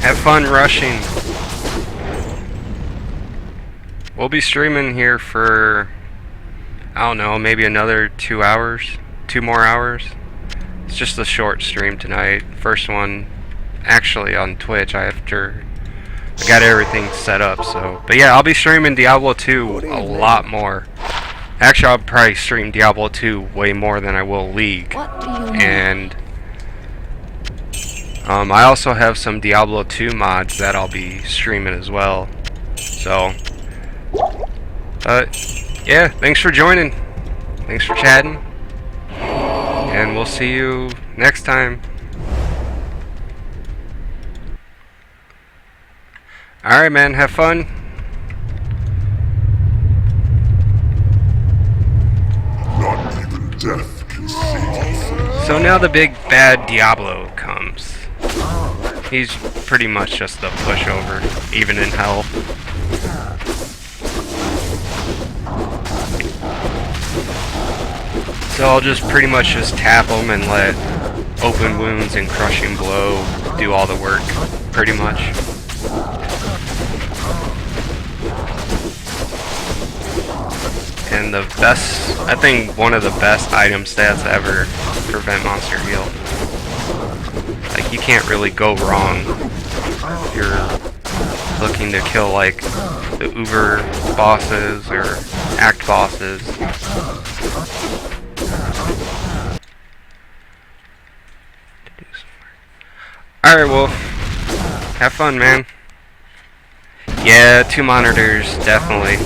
Have fun rushing. We'll be streaming here for, I don't know, maybe another 2 hours. 2 more hours. It's just a short stream tonight. First one, actually on Twitch after I got everything set up, so. But yeah, I'll be streaming Diablo 2 a lot more. Actually, I'll probably stream Diablo 2 way more than I will League. What do you need? And I also have some Diablo 2 mods that I'll be streaming as well. So, yeah, thanks for joining. Thanks for chatting. And we'll see you next time. Alright, man, have fun. Not even death can save. So now the big bad Diablo comes. He's pretty much just a pushover, even in hell. So I'll just pretty much just tap him and let open wounds and crushing blow do all the work, pretty much. And the best, I think one of the best item stats ever for Vent Monster Heal. Like, you can't really go wrong if you're looking to kill, like, the Uber bosses or Act bosses. Alright, Wolf. Have fun, man. Yeah, 2 monitors, definitely.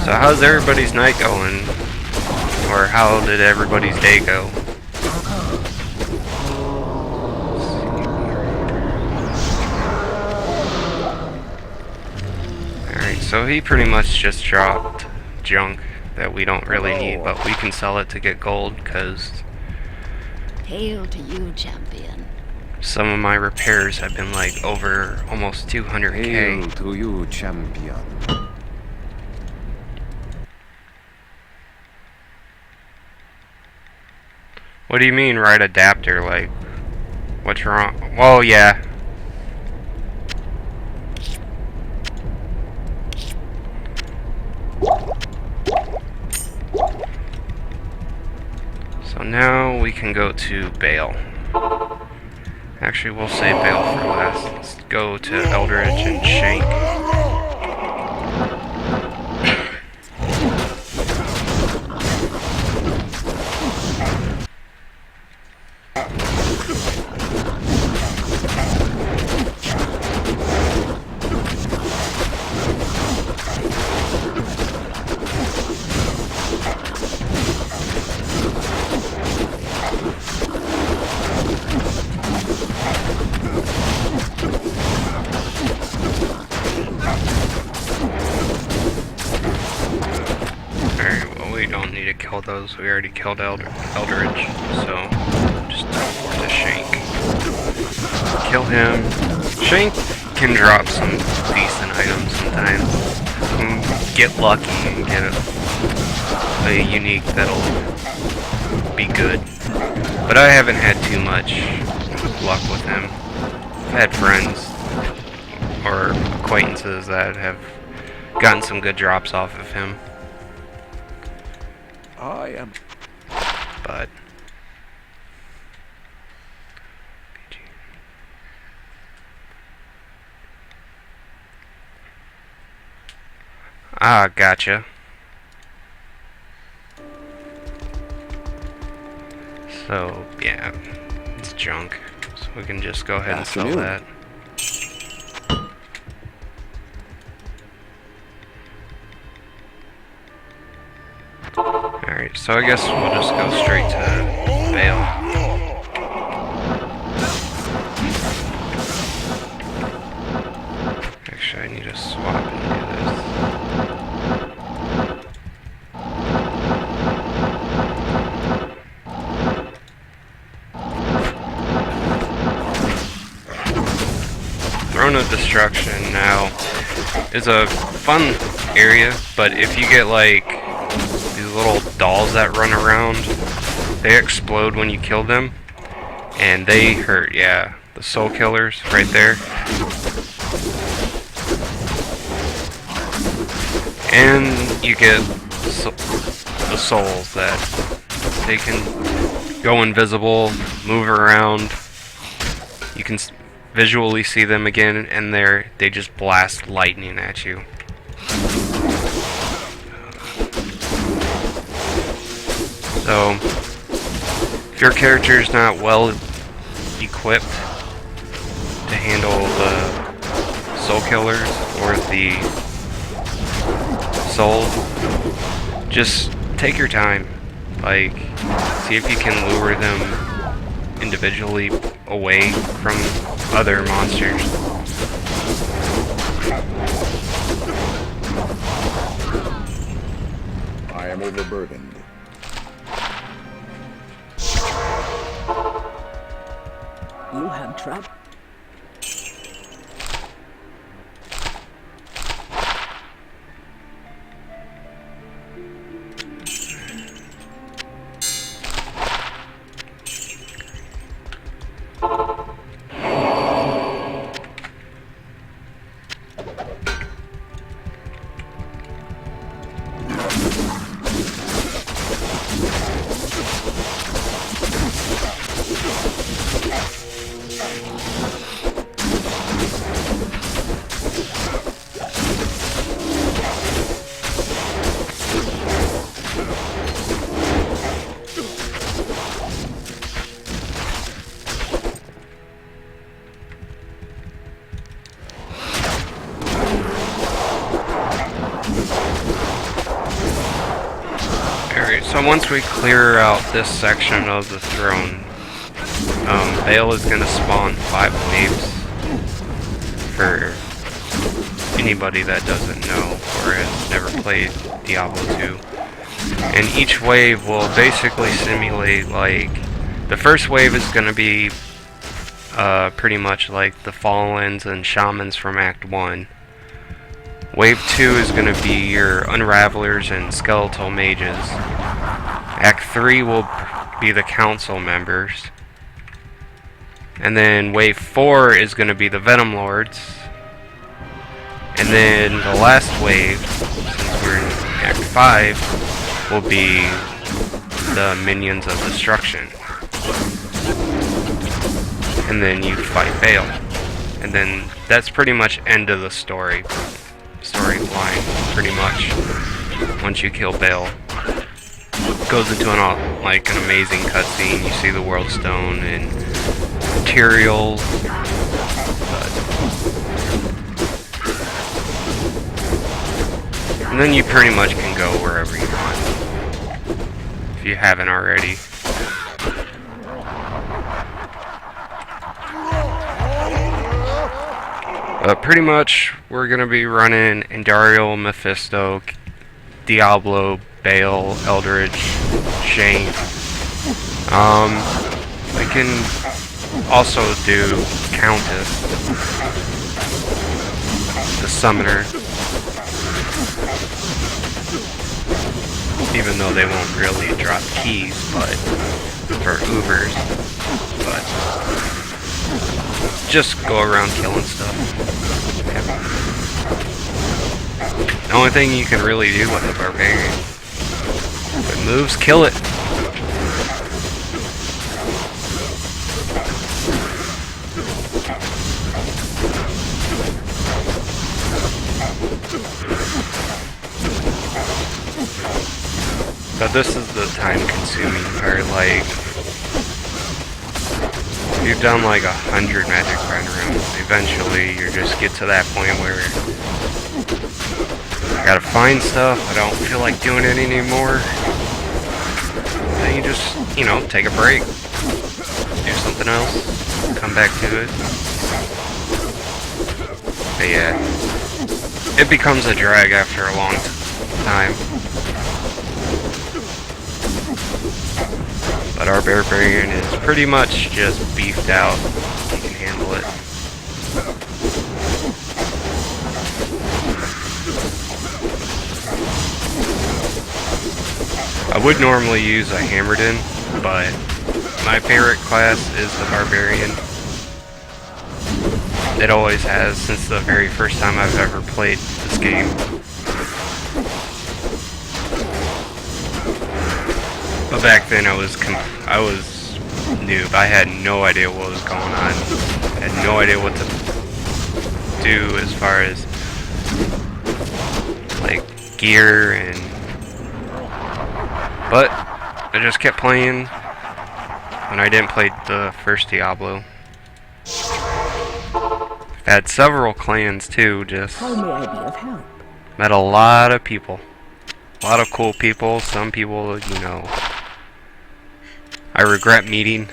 So how's everybody's night going? Or how did everybody's day go? Alright, so he pretty much just dropped junk that we don't really need, but we can sell it to get gold, because Hail to you, champion. some of my repairs have been like over almost 200k. Hail to you, champion. What do you mean, right adapter? Like, what's wrong? Well, yeah. So now we can go to Bale. Actually, we'll save Bale for last. Let's go to Eldritch and Shank. Kill those. We already killed Eldritch, so just teleport to Shank. Kill him. Shank can drop some decent items sometimes. You can get lucky and get a unique that'll be good. But I haven't had too much luck with him. I've had friends or acquaintances that have gotten some good drops off of him. I am. But gotcha. So yeah, it's junk. So we can just go ahead and sell that. Alright, so I guess we'll just go straight to Vale. Actually, I need to swap and do this. Throne of Destruction now is a fun area, but if you get like these little dolls that run around, they explode when you kill them, and they hurt. Yeah, the soul killers right there. And you get the souls that they can go invisible, move around. You can visually see them again, and they just blast lightning at you. So, if your character is not well equipped to handle the soul killers or the soul, just take your time. Like, see if you can lure them individually away from other monsters. I am overburdened. You have trouble. So once we clear out this section of the throne, Bale is going to spawn 5 waves for anybody that doesn't know or has never played Diablo 2. And each wave will basically simulate, like, the first wave is going to be pretty much like the Fallens and Shamans from Act 1. Wave 2 is going to be your Unravelers and Skeletal Mages. Act 3 will be the Council members. And then Wave 4 is going to be the Venom Lords. And then the last wave, since we're in Act 5, will be the Minions of Destruction. And then you fight Bale. And then that's pretty much end of the storyline, pretty much. Once you kill Bale, goes into an amazing cutscene. You see the World Stone and materials, and then you pretty much can go wherever you want if you haven't already. Pretty much, we're gonna be running Andariel, Mephisto, Diablo, Bale, Eldritch, Shane. I can also do Countess, the Summoner, even though they won't really drop keys, but for Ubers, but just go around killing stuff. The only thing you can really do with a barbarian, if it moves, kill it. But this is the time-consuming part. Like, you've done like 100 magic run rooms. Eventually, you just get to that point where I gotta find stuff. I don't feel like doing it anymore. Then you just, take a break, do something else, come back to it. But yeah, it becomes a drag after a long time. But our barbarian is pretty much just beefed out. You can handle it. would normally use a hammered in, but my favorite class is the barbarian. It always has since the very first time I've ever played this game. But back then I was noob. I had no idea what was going on. I had no idea what to do as far as like gear and. But I just kept playing when I didn't play the first Diablo. I've had several clans too. Just How may I be of help? met a lot of people, a lot of cool people. Some people, you know, I regret meeting.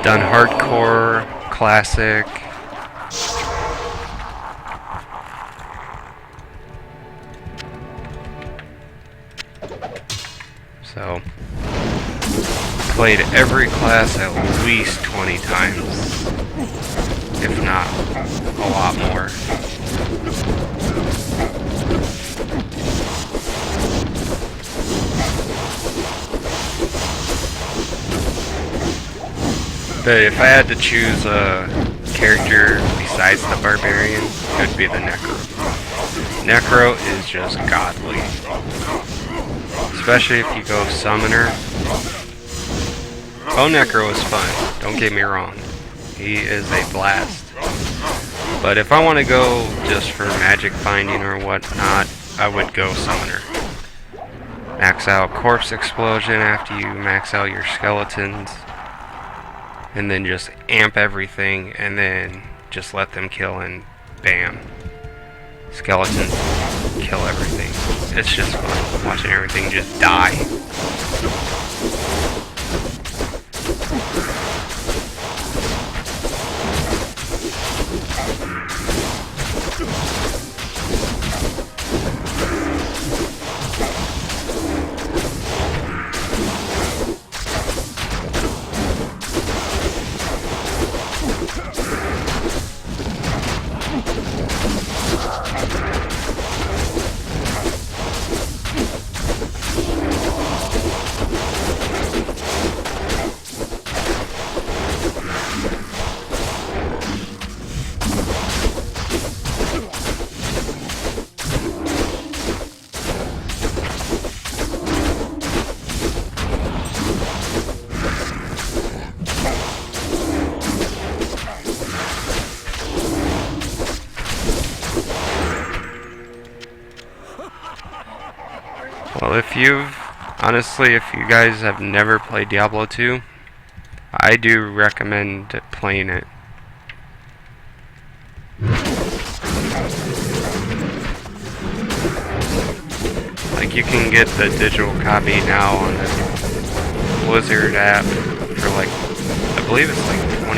Done hardcore, classic. So, played every class at least 20 times, if not a lot more. But if I had to choose a character besides the barbarian, it would be the Necro. Necro is just godly. Especially if you go summoner. Oh, Necro is fun, don't get me wrong. He is a blast. But if I want to go just for magic finding or whatnot, I would go summoner. Max out corpse explosion after you max out your skeletons. And then just amp everything and then just let them kill and bam. Skeletons kill everything. It's just fun watching everything just die. Well, if you guys have never played Diablo 2, I do recommend playing it. Like, you can get the digital copy now on the Blizzard app for like, I believe it's like $20.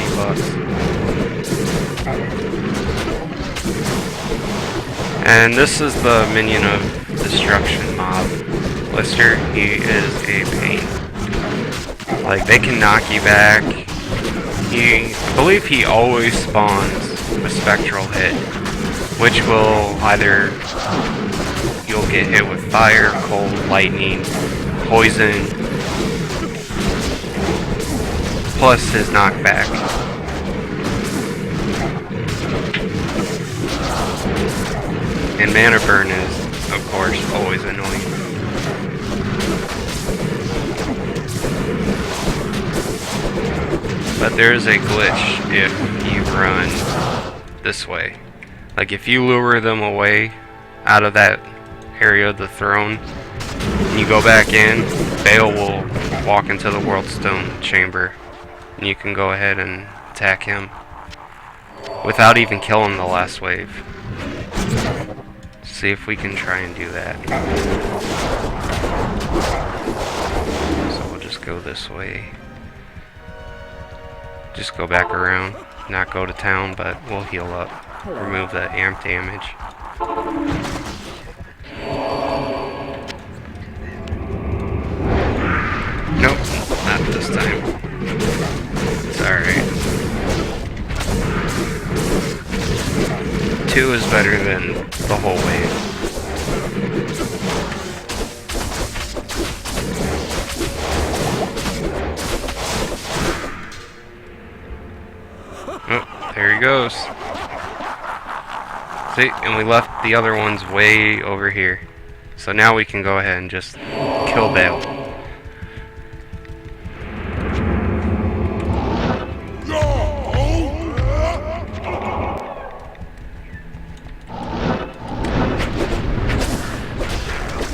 And this is the minion of destruction mob. Lister, he is a pain. Like, they can knock you back. I believe he always spawns a spectral hit, which will either you'll get hit with fire, cold, lightning, poison, plus his knockback. And mana burn is, of course, always annoying. But there is a glitch if you run this way. Like, if you lure them away out of that area of the throne, and you go back in, Bale will walk into the World Stone chamber, and you can go ahead and attack him without even killing the last wave. See if we can try and do that. So we'll just go this way. Just go back around. Not go to town, but we'll heal up. Remove the amp damage. Nope, not this time. It's alright. 2 is better than the whole wave. Oh, there he goes. See, and we left the other ones way over here. So now we can go ahead and just kill Bale.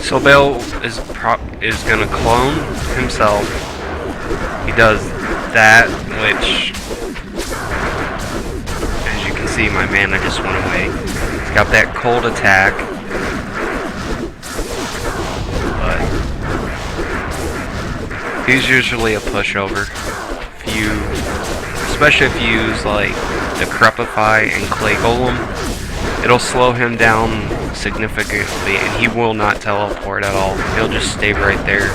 So Bale is gonna clone himself. He does that, which, as you can see, my mana just went away. He's got that cold attack, but he's usually a pushover. Especially if you use like the Crepify and Clay Golem, it'll slow him down significantly, and he will not teleport at all. He'll just stay right there,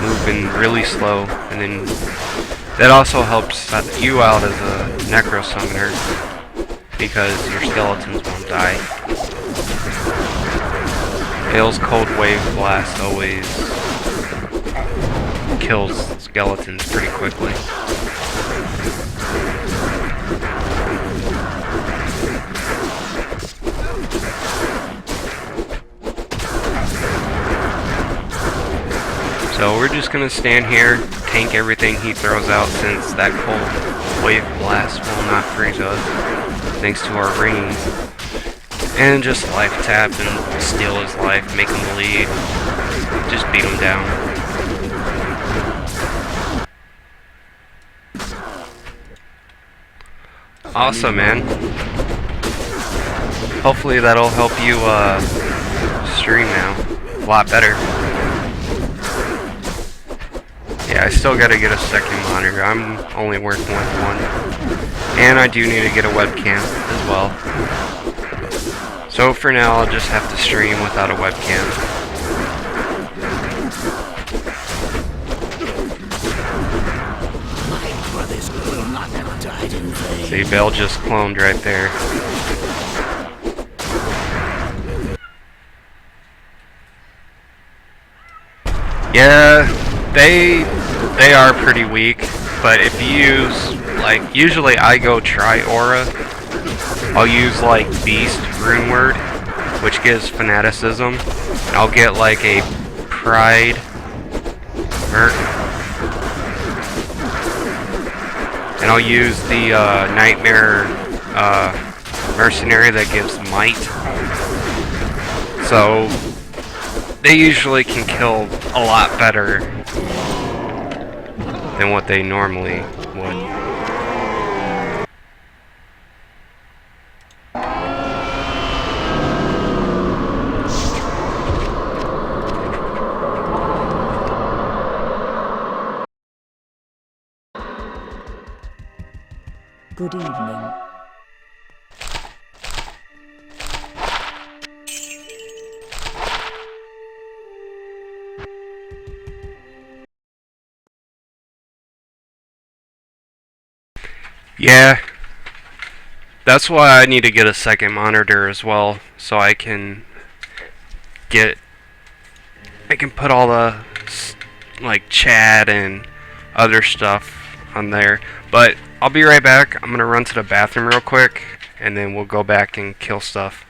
moving really slow, and then that also helps you out as a Necro Summoner, because your skeletons won't die. Bale's Cold Wave Blast always kills skeletons pretty quickly. So we're just gonna stand here, tank everything he throws out, since that Cold Wave Blast will not freeze us, thanks to our rings. And just life tap and steal his life, make him bleed, just beat him down. Awesome, man. Hopefully that'll help you stream now a lot better. Yeah, I still gotta get a second monitor. I'm only working with one. And I do need to get a webcam as well. So for now, I'll just have to stream without a webcam. My brothers will not have died in vain. See, Bale just cloned right there. Yeah, they are pretty weak, but if you use, like, usually I go Tri-Aura. I'll use, like, Beast Rune Word, which gives Fanaticism. And I'll get, like, a Pride and I'll use the Nightmare Mercenary that gives Might. So they usually can kill a lot better than what they normally would. Good evening. Yeah, that's why I need to get a second monitor as well, so I can put all the like chat and other stuff on there. But I'll be right back. I'm gonna run to the bathroom real quick, and then we'll go back and kill stuff.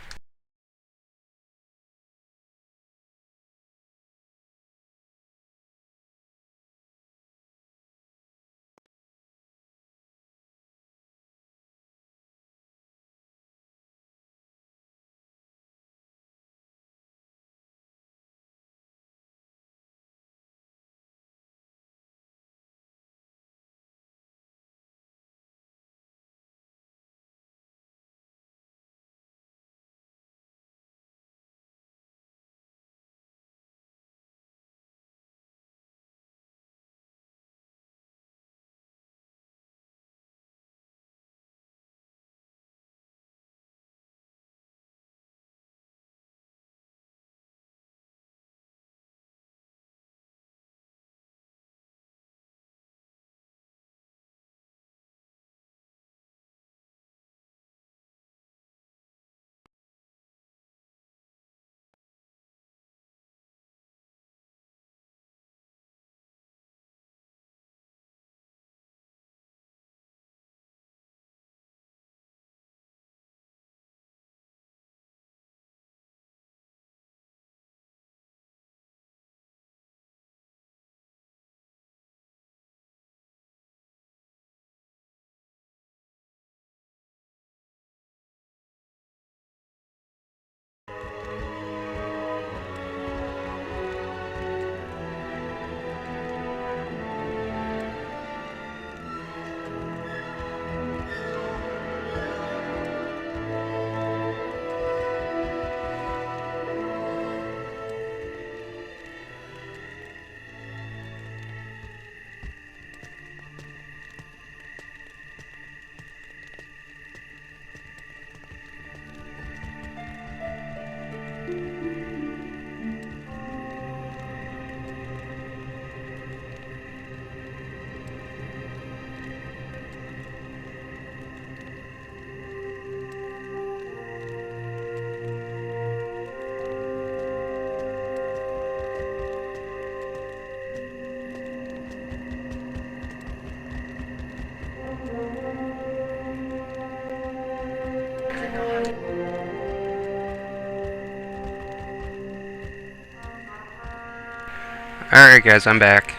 Alright guys, I'm back.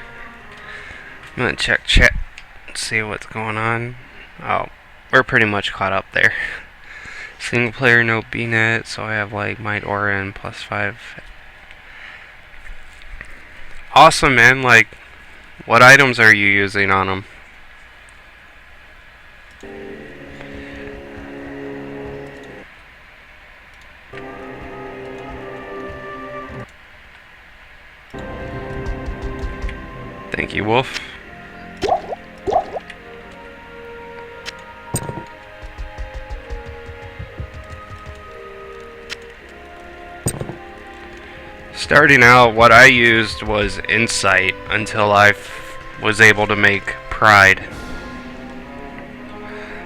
I'm gonna check chat, see what's going on. Oh, we're pretty much caught up there. Single player, no BNet, so I have like Might Aura and +5. Awesome, man. Like, what items are you using on them? Thank you, Wolf. Starting out, what I used was Insight until I was able to make Pride.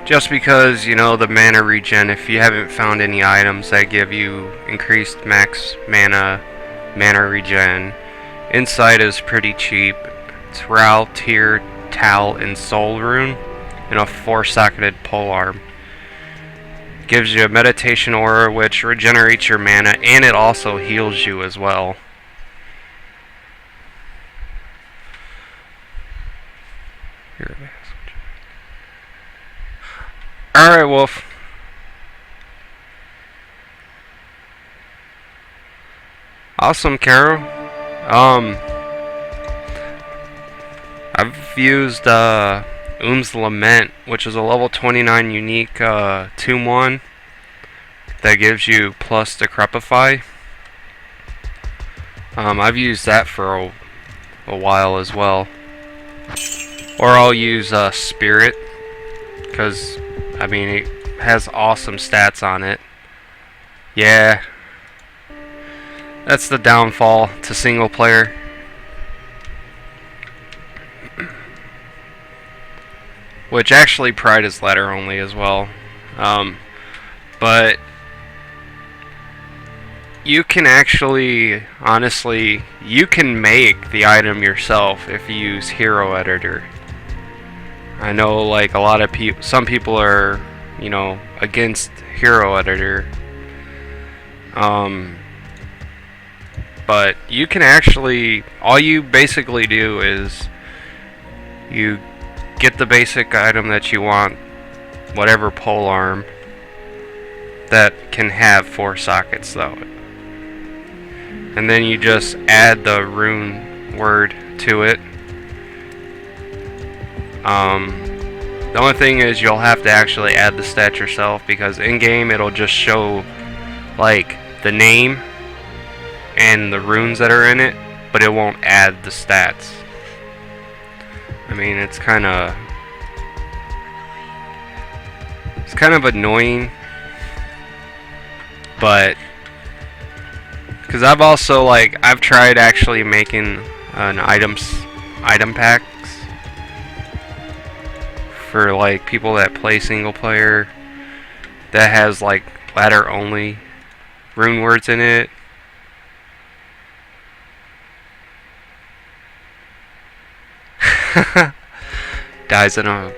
Just because, you know, the mana regen, if you haven't found any items that give you increased max mana regen, Insight is pretty cheap. It's Ral, Tear, Tal, and Soul Rune, and a 4-socketed polearm. Gives you a meditation aura which regenerates your mana, and it also heals you as well. Alright, Wolf. Awesome, Carol. I've used Um's Lament, which is a level 29 unique Tomb 1 that gives you plus Decrepify. I've used that for a while as well. Or I'll use Spirit, because, I mean, it has awesome stats on it. Yeah. That's the downfall to single player. Which actually Pride is ladder only as well. But you can actually, honestly, you can make the item yourself if you use Hero Editor. I know, like, a lot of people, some people are, you know, against Hero Editor. But you can actually, all you basically do is you get the basic item that you want, whatever polearm, that can have 4 sockets though. And then you just add the rune word to it. The only thing is you'll have to actually add the stat yourself, because in game it'll just show like the name and the runes that are in it, but it won't add the stats. I mean, it's kind of annoying, but because I've also, like, I've tried actually making an item packs for like people that play single player that has like ladder only rune words in it. Dies in an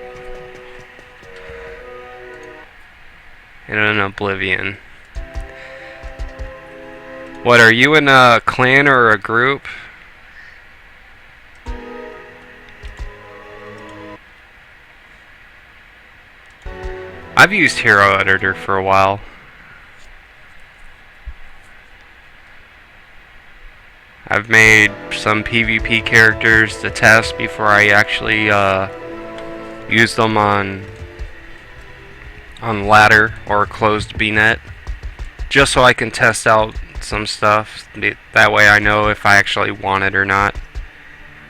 oblivion. What, are you in a clan or a group? I've used Hero Editor for a while. I've made some PvP characters to test before I actually use them on ladder or closed BNet, just so I can test out some stuff. That way I know if I actually want it or not.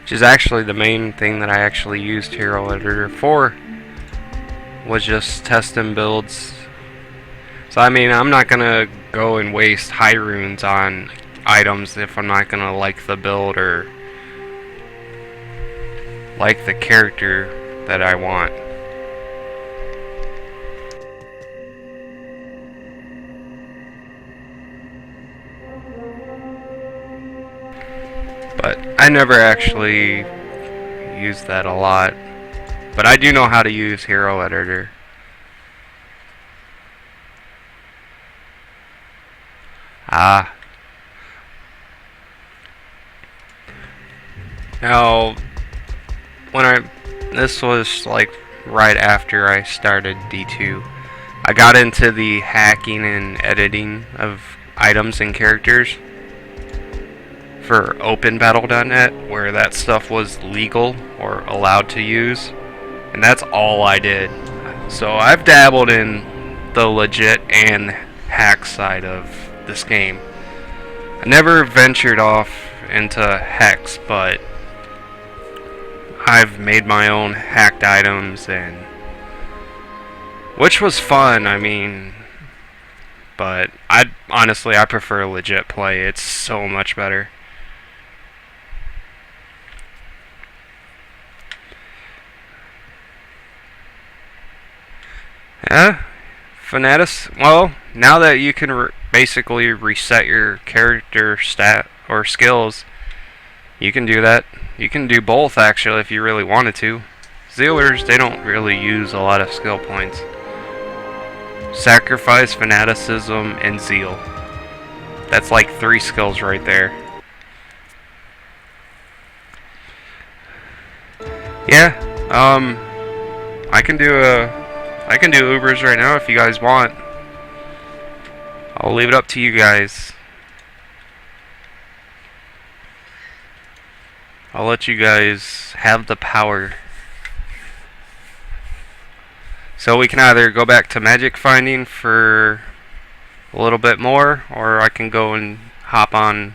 Which is actually the main thing that I actually used Hero Editor for, was just testing builds. So I mean, I'm not gonna go and waste high runes on items if I'm not gonna like the build or like the character that I want. But I never actually used that a lot. But I do know how to use Hero Editor. Ah. Now, this was like right after I started D2. I got into the hacking and editing of items and characters for OpenBattle.net, where that stuff was legal or allowed to use, and that's all I did. So I've dabbled in the legit and hack side of this game. I never ventured off into hex, but I've made my own hacked items, and which was fun, I mean, but honestly I prefer legit play. It's so much better. Yeah, Fanatis. Well, now that you can basically reset your character stat or skills, you can do that. You can do both actually if you really wanted to. Zealers, they don't really use a lot of skill points. Sacrifice, Fanaticism, and Zeal. That's like 3 skills right there. Yeah, I can do Ubers right now if you guys want. I'll leave it up to you guys. I'll let you guys have the power. So we can either go back to magic finding for a little bit more, or I can go and hop on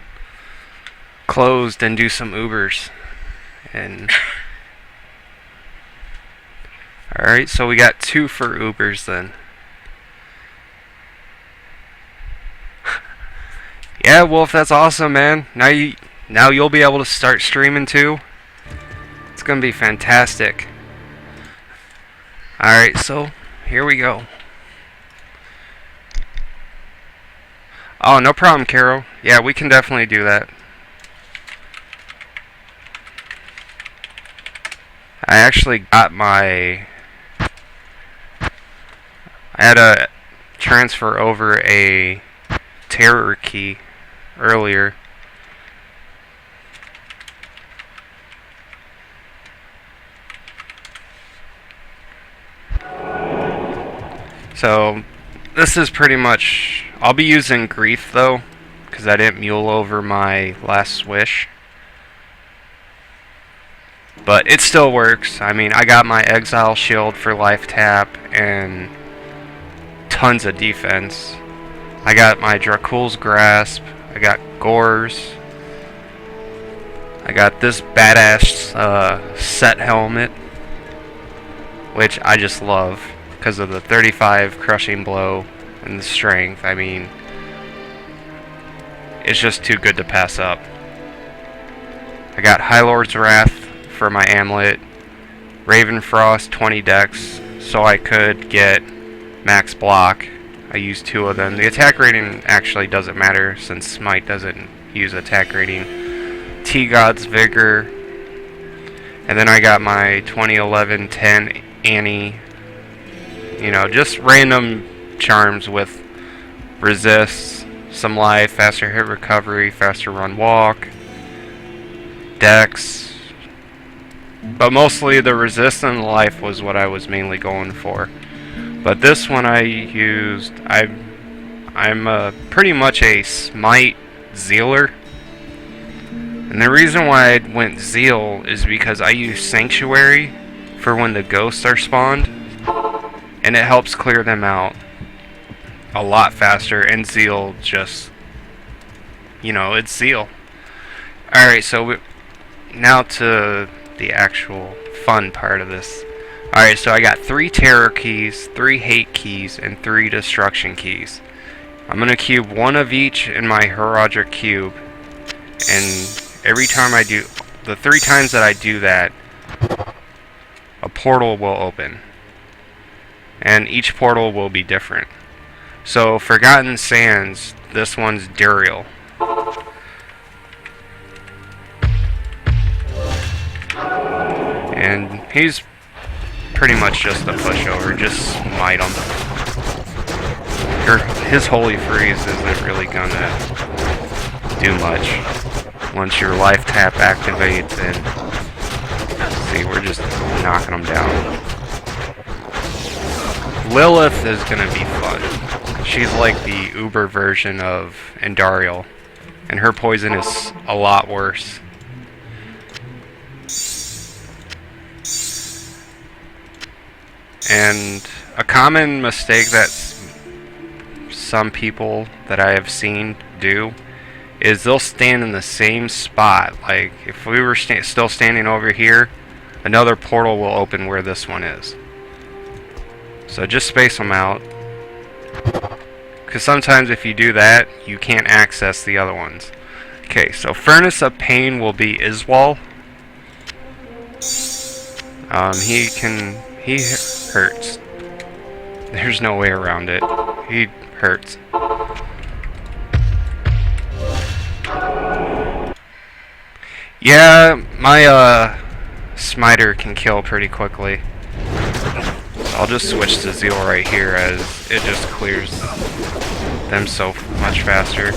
closed and do some Ubers. And alright, so we got 2 for Ubers then. Yeah, Wolf, that's awesome, man. Now you'll be able to start streaming too. It's gonna be fantastic. Alright, so here we go. Oh, no problem, Carol. Yeah, we can definitely do that. I actually got I had to transfer over a terror key earlier. So this is pretty much, I'll be using Grief though, because I didn't mule over my last swish. But it still works. I mean, I got my Exile Shield for life tap and tons of defense. I got my Dracul's Grasp, I got Gores, I got this badass set helmet, which I just love because of the 35 crushing blow and the strength. I mean, it's just too good to pass up. I got High Lord's Wrath for my amulet, Ravenfrost 20 dex so I could get max block. I used 2 of them. The attack rating actually doesn't matter since Smite doesn't use attack rating. T-God's Vigor, and then I got my 2011 10 Annie. You know, just random charms with resist, some life, faster hit recovery, faster run walk, dex. But mostly the resist and life was what I was mainly going for. But this one I used, I'm pretty much a Smite Zealer. And the reason why I went Zeal is because I use Sanctuary for when the ghosts are spawned, and it helps clear them out a lot faster, and Zeal just, you know, it's Zeal. Alright, so now to the actual fun part of this. Alright, so I got 3 terror keys, 3 hate keys, and 3 destruction keys. I'm going to cube 1 of each in my Heraldric cube, and every time I do, the 3 times that I do that, a portal will open. And each portal will be different. So, Forgotten Sands, this one's Duriel. And he's pretty much just a pushover. Just smite him. His Holy Freeze isn't really gonna do much once your life tap activates and see, we're just knocking him down. Lilith is gonna be fun. She's like the Uber version of Andariel, and her poison is a lot worse. And a common mistake that some people that I have seen do is they'll stand in the same spot. Like, if we were still standing over here, another portal will open where this one is. So just space them out. Because sometimes if you do that, you can't access the other ones. Okay, so Furnace of Pain will be Iswal. He hurts. There's no way around it. He hurts. Yeah, my smiter can kill pretty quickly. So I'll just switch to Zeal right here as it just clears them so much faster.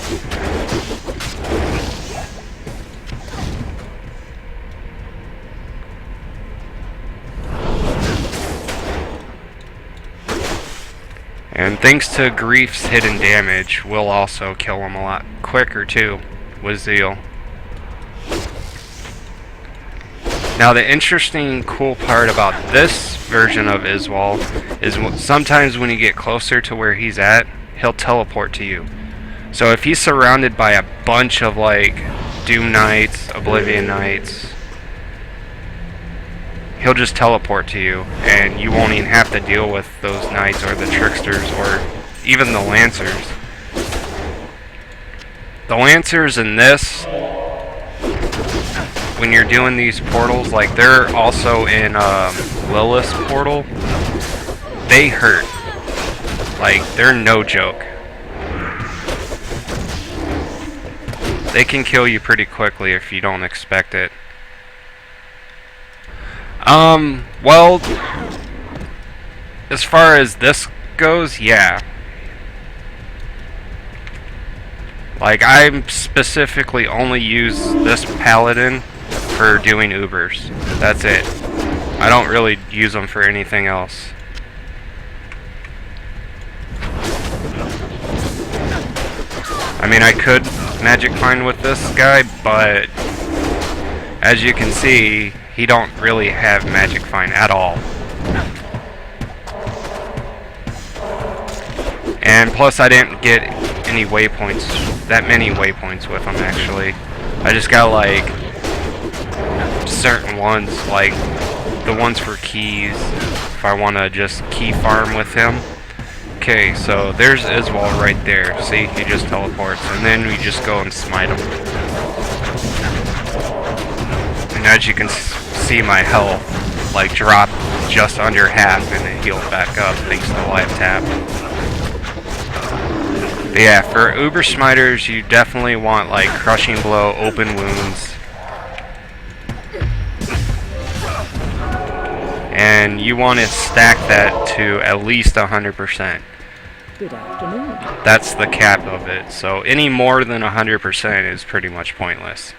And thanks to Grief's hidden damage, we'll also kill him a lot quicker too with Zeal. Now the interesting, cool part about this version of Iswal is sometimes when you get closer to where he's at, he'll teleport to you. So if he's surrounded by a bunch of like Doom Knights, Oblivion Knights, he'll just teleport to you, and you won't even have to deal with those Knights or the Tricksters or even the Lancers. The Lancers in this, when you're doing these portals, like they're also in Lilith's portal, they hurt. Like, they're no joke. They can kill you pretty quickly if you don't expect it. Well, as far as this goes, yeah. Like, I specifically only use this paladin for doing Ubers. That's it. I don't really use them for anything else. I mean, I could magic find with this guy, but as you can see, he don't really have magic find at all. And plus, I didn't get any waypoints, that many waypoints with him actually. I just got like certain ones, like the ones for keys, if I want to just key farm with him. Okay, so there's Iswal right there. See, he just teleports, and then we just go and smite him. And as you can see, my health like dropped just under half, and it healed back up thanks to the live tap. But yeah, for Uber Smiters, you definitely want like Crushing Blow, Open Wounds, and you want to stack that to at least 100%. Good afternoon. That's the cap of it. So any more than 100% is pretty much pointless.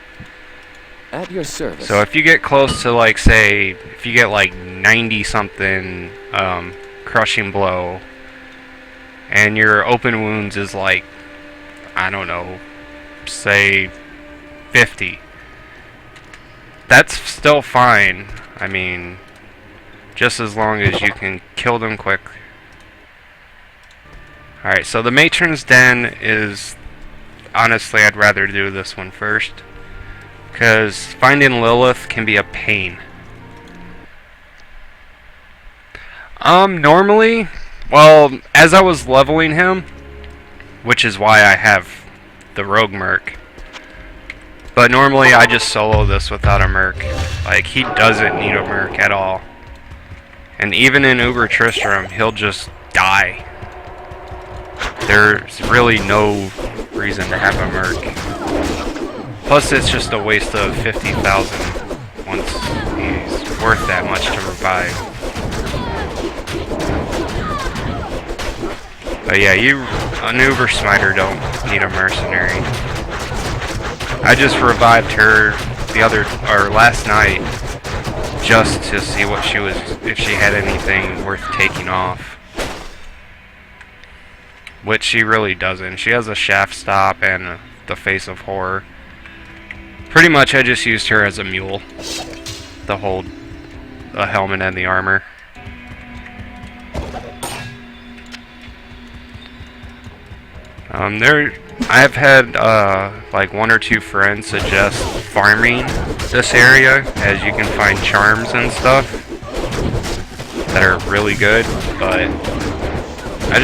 At your service. So if you get close to, like, say, if you get like 90 something Crushing Blow, and your Open Wounds is like, I don't know, say 50, that's still fine. I mean, just as long as you can kill them quick. Alright, so the Matron's Den is, honestly, I'd rather do this one first, because finding Lilith can be a pain. Normally, well, as I was leveling him, which is why I have the Rogue Merc, but normally I just solo this without a Merc. Like, he doesn't need a Merc at all. And even in Uber Tristram, he'll just die. There's really no reason to have a Merc. Plus, it's just a waste of 50,000 once he's worth that much to revive. But yeah, an Uber Smiter don't need a mercenary. I just revived her last night just to see what if she had anything worth taking off. Which she really doesn't. She has a shaft stop and the face of horror. Pretty much I just used her as a mule to hold the helmet and the armor. I've had like 1 or 2 friends suggest farming this area, as you can find charms and stuff that are really good, but I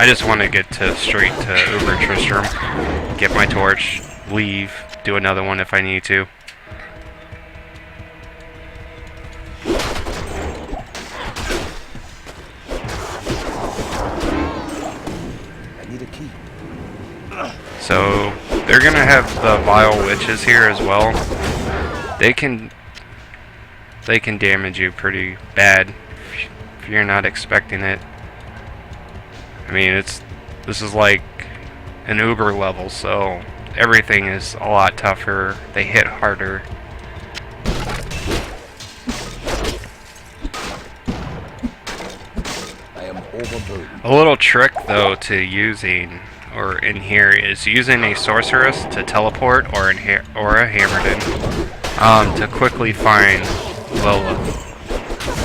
just want to get straight to Uber Trist room, get my torch, leave, do another one if I need to. So they're gonna have the vile witches here as well. They can damage you pretty bad if you're not expecting it. I mean, this is like an Uber level, so everything is a lot tougher. They hit harder. I am overburdened. A little trick though to using in here is using a sorceress to teleport or a Hammerden to quickly find Lilith.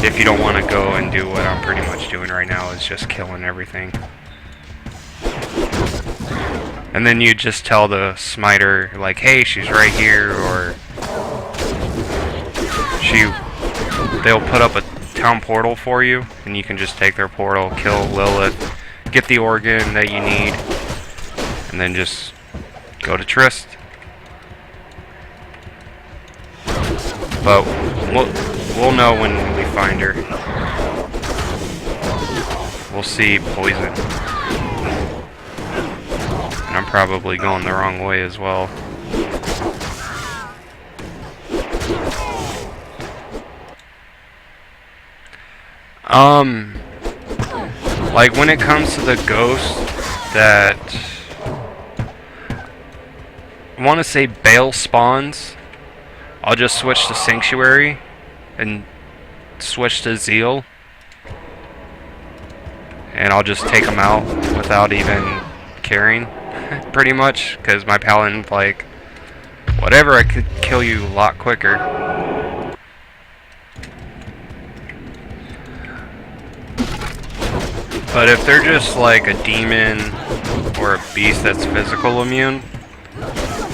If you don't want to go and do what I'm pretty much doing right now, is just killing everything. And then you just tell the smiter, like, hey, she's right here, or they'll put up a town portal for you, and you can just take their portal, kill Lilith, get the organ that you need, and then just go to Trist. But we'll know when we find her. We'll see poison. And I'm probably going the wrong way as well. Like when it comes to the ghost that I want to say Bale spawns, I'll just switch to Sanctuary and switch to Zeal, and I'll just take them out without even caring, pretty much, because my Paladin's like, whatever, I could kill you a lot quicker. But if they're just like a demon or a beast that's physical immune,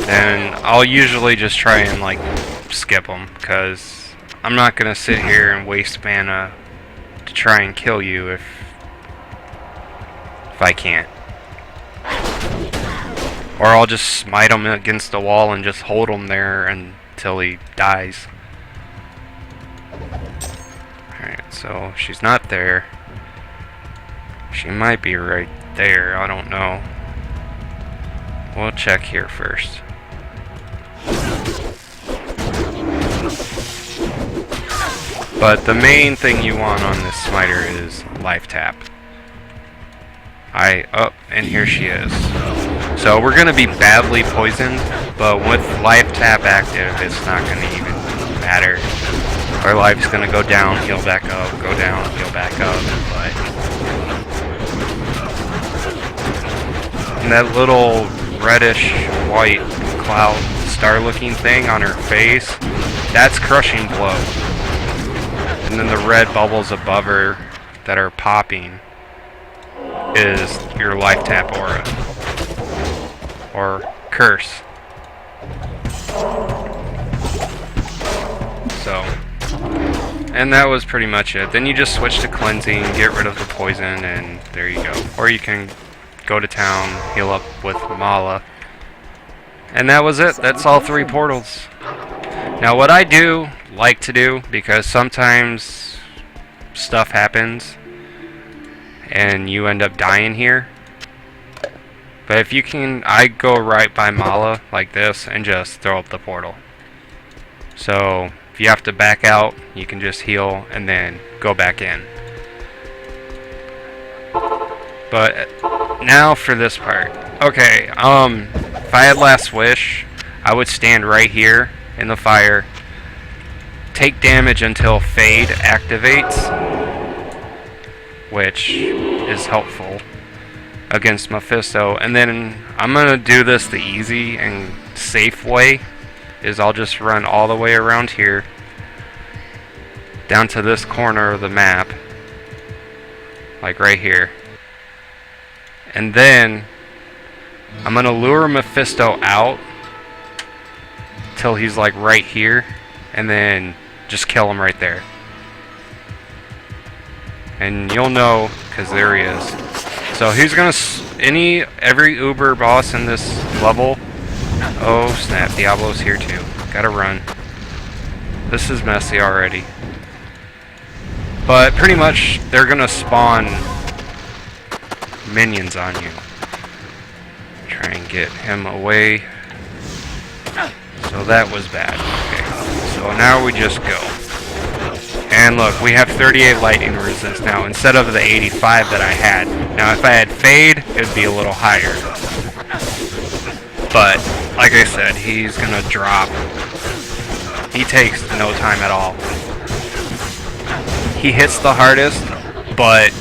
then I'll usually just try and like skip them, because I'm not gonna sit here and waste mana to try and kill you if I can't. Or I'll just smite him against the wall and just hold him there until he dies. Alright, so she's not there. She might be right there, I don't know. We'll check here first. But the main thing you want on this smiter is life tap. Oh, and here she is. So we're gonna be badly poisoned, but with life tap active, it's not gonna even matter. Our life's gonna go down, heal back up, go down, heal back up, and that little reddish white cloud star looking thing on her face, that's crushing blow. And then the red bubbles above her that are popping is your life tap aura or curse. So, and that was pretty much it. Then you just switch to cleansing, get rid of the poison, and there you go. Or you can go to town, heal up with Mala. And that was it. That's all 3 portals. Now what I do like to do, because sometimes stuff happens and you end up dying here, but if you can, I go right by Mala like this and just throw up the portal. So if you have to back out, you can just heal and then go back in. But now for this part. Okay, if I had last wish, I would stand right here in the fire, take damage until Fade activates, which is helpful against Mephisto. And then I'm gonna do this the easy and safe way, is I'll just run all the way around here down to this corner of the map, like right here. And then I'm gonna lure Mephisto out till he's like right here, and then just kill him right there. And you'll know, cause there he is. So he's gonna every Uber boss in this level. Oh snap! Diablo's here too. Gotta run. This is messy already. But pretty much they're gonna spawn minions on you. Try and get him away. So that was bad. Okay. So now we just go. And look, we have 38 lightning resist now instead of the 85 that I had. Now if I had Fade, it would be a little higher. But like I said, he's gonna drop. He takes no time at all. He hits the hardest, but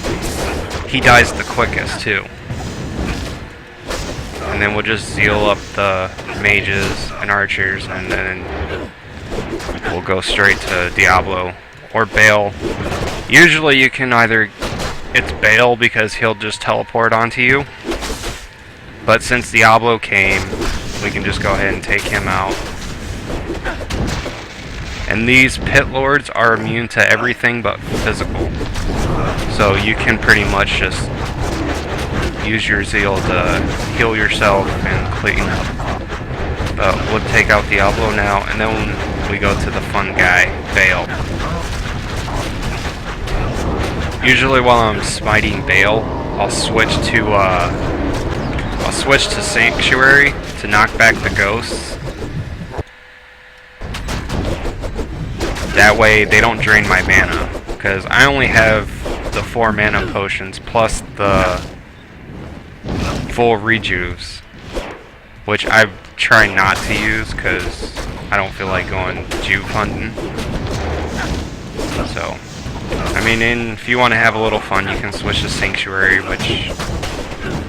he dies the quickest too. And then we'll just zeal up the mages and archers, and then we'll go straight to Diablo or Bale. Usually you can either, it's Bale because he'll just teleport onto you, but since Diablo came, we can just go ahead and take him out. And these pit lords are immune to everything but physical, so you can pretty much just use your zeal to heal yourself and clean up. But we'll take out Diablo now, and then we go to the fun guy, Bale. Usually while I'm smiting Bale, I'll switch to Sanctuary to knock back the ghosts. That way they don't drain my mana, because I only have the 4 mana potions plus the full rejuves, which I try not to use because I don't feel like going juve hunting. So, I mean, if you want to have a little fun, you can switch to Sanctuary, which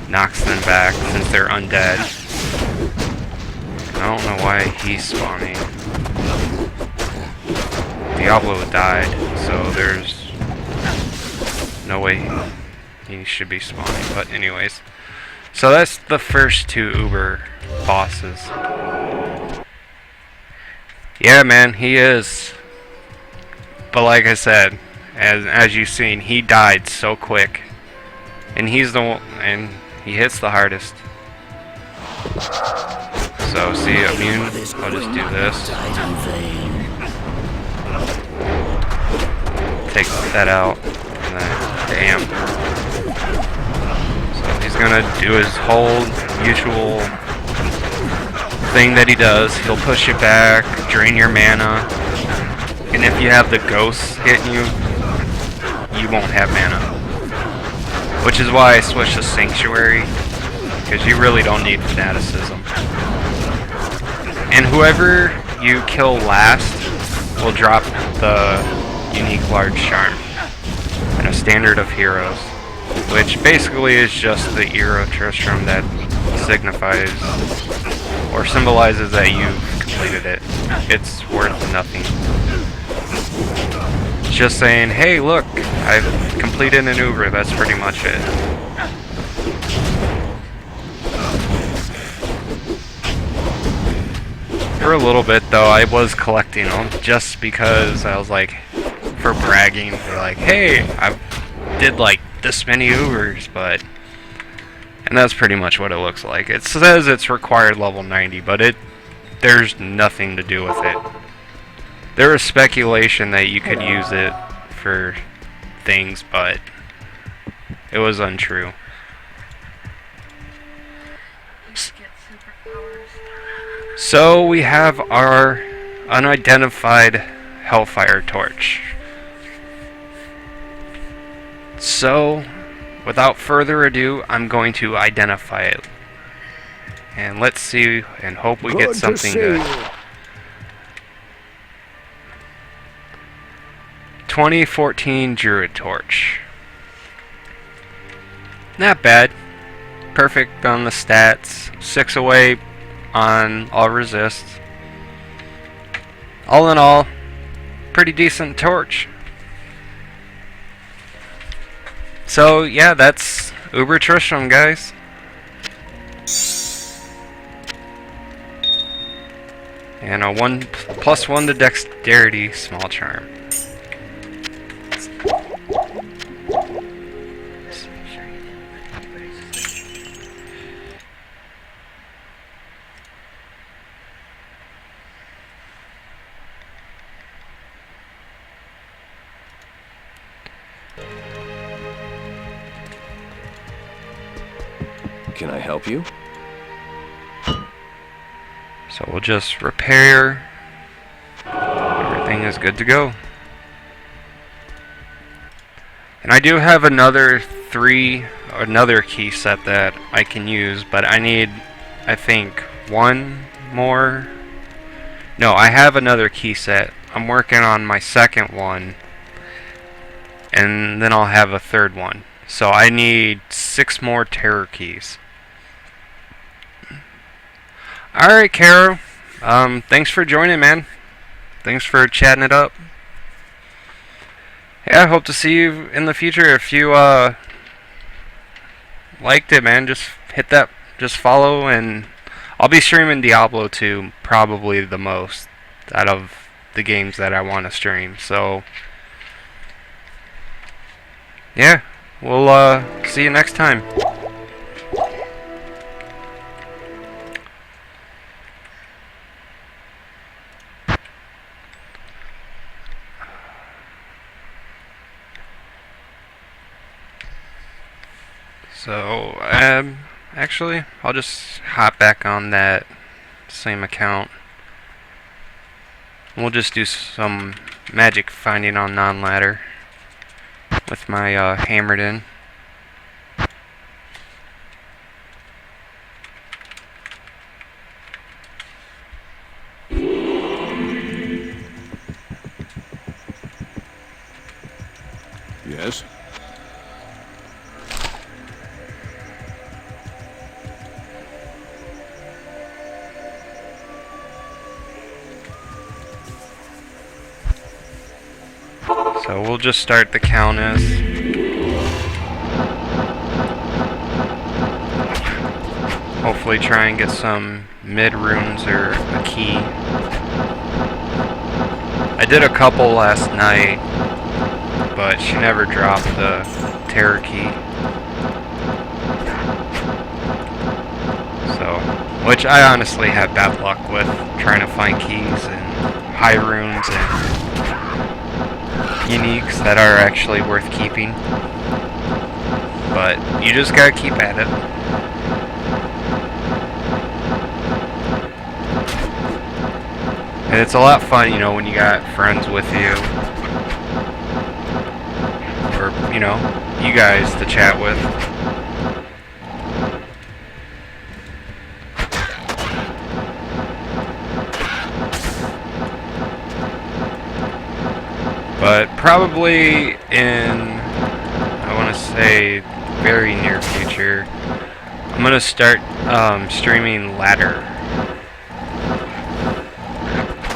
knocks them back since they're undead. I don't know why he's spawning. Diablo died, so there's no way he should be spawning. But anyways, so that's the first 2 Uber bosses. Yeah, man, he is. But like I said, as you've seen, he died so quick, and he's the one, and he hits the hardest. So see, immune. I'll just do this. Take that out, and then damn. So he's gonna do his whole usual thing that he does. He'll push you back, drain your mana, and if you have the ghosts hitting you, you won't have mana. Which is why I switched to Sanctuary, because you really don't need fanaticism. And whoever you kill last will drop the unique large charm and a standard of heroes, which basically is just the Ear of Tristram that signifies or symbolizes that you've completed it. It's worth nothing. It's just saying, hey look, I've completed an Uber, that's pretty much it. For a little bit though, I was collecting them just because I was like, for bragging, like, hey, I did like this many Ubers, but, and that's pretty much what it looks like. It says it's required level 90, but there's nothing to do with it. There was speculation that you could use it for things, but it was untrue. So we have our unidentified Hellfire Torch. So without further ado, I'm going to identify it. And let's see and hope we get something good. 2014 Druid Torch. Not bad. Perfect on the stats. 6 away on all resists. All in all, pretty decent torch. So yeah, that's Uber Trist, guys. And a +1 to dexterity small charm. Can I help you? So we'll just repair. Everything is good to go. And I do have another key set that I can use, but I need, I think, one more. No, I have another key set. I'm working on my second one, and then I'll have a third one. So I need 6 more terror keys. Alright, Caro. Thanks for joining, man. Thanks for chatting it up. Yeah, I hope to see you in the future. If you liked it, man, just hit that, just follow, and I'll be streaming Diablo 2 probably the most out of the games that I want to stream. So yeah, we'll see you next time. So, actually, I'll just hop back on that same account. We'll just do some magic finding on non-ladder with my hammered in. Yes? So we'll just start the countess. Hopefully try and get some mid runes or a key. I did a couple last night, but she never dropped the terror key. So, which I honestly have bad luck with trying to find keys and high runes and uniques that are actually worth keeping, but you just gotta keep at it. And it's a lot of fun, you know, when you got friends with you, or, you know, you guys to chat with. But probably in, I want to say, very near future, I'm going to start streaming ladder.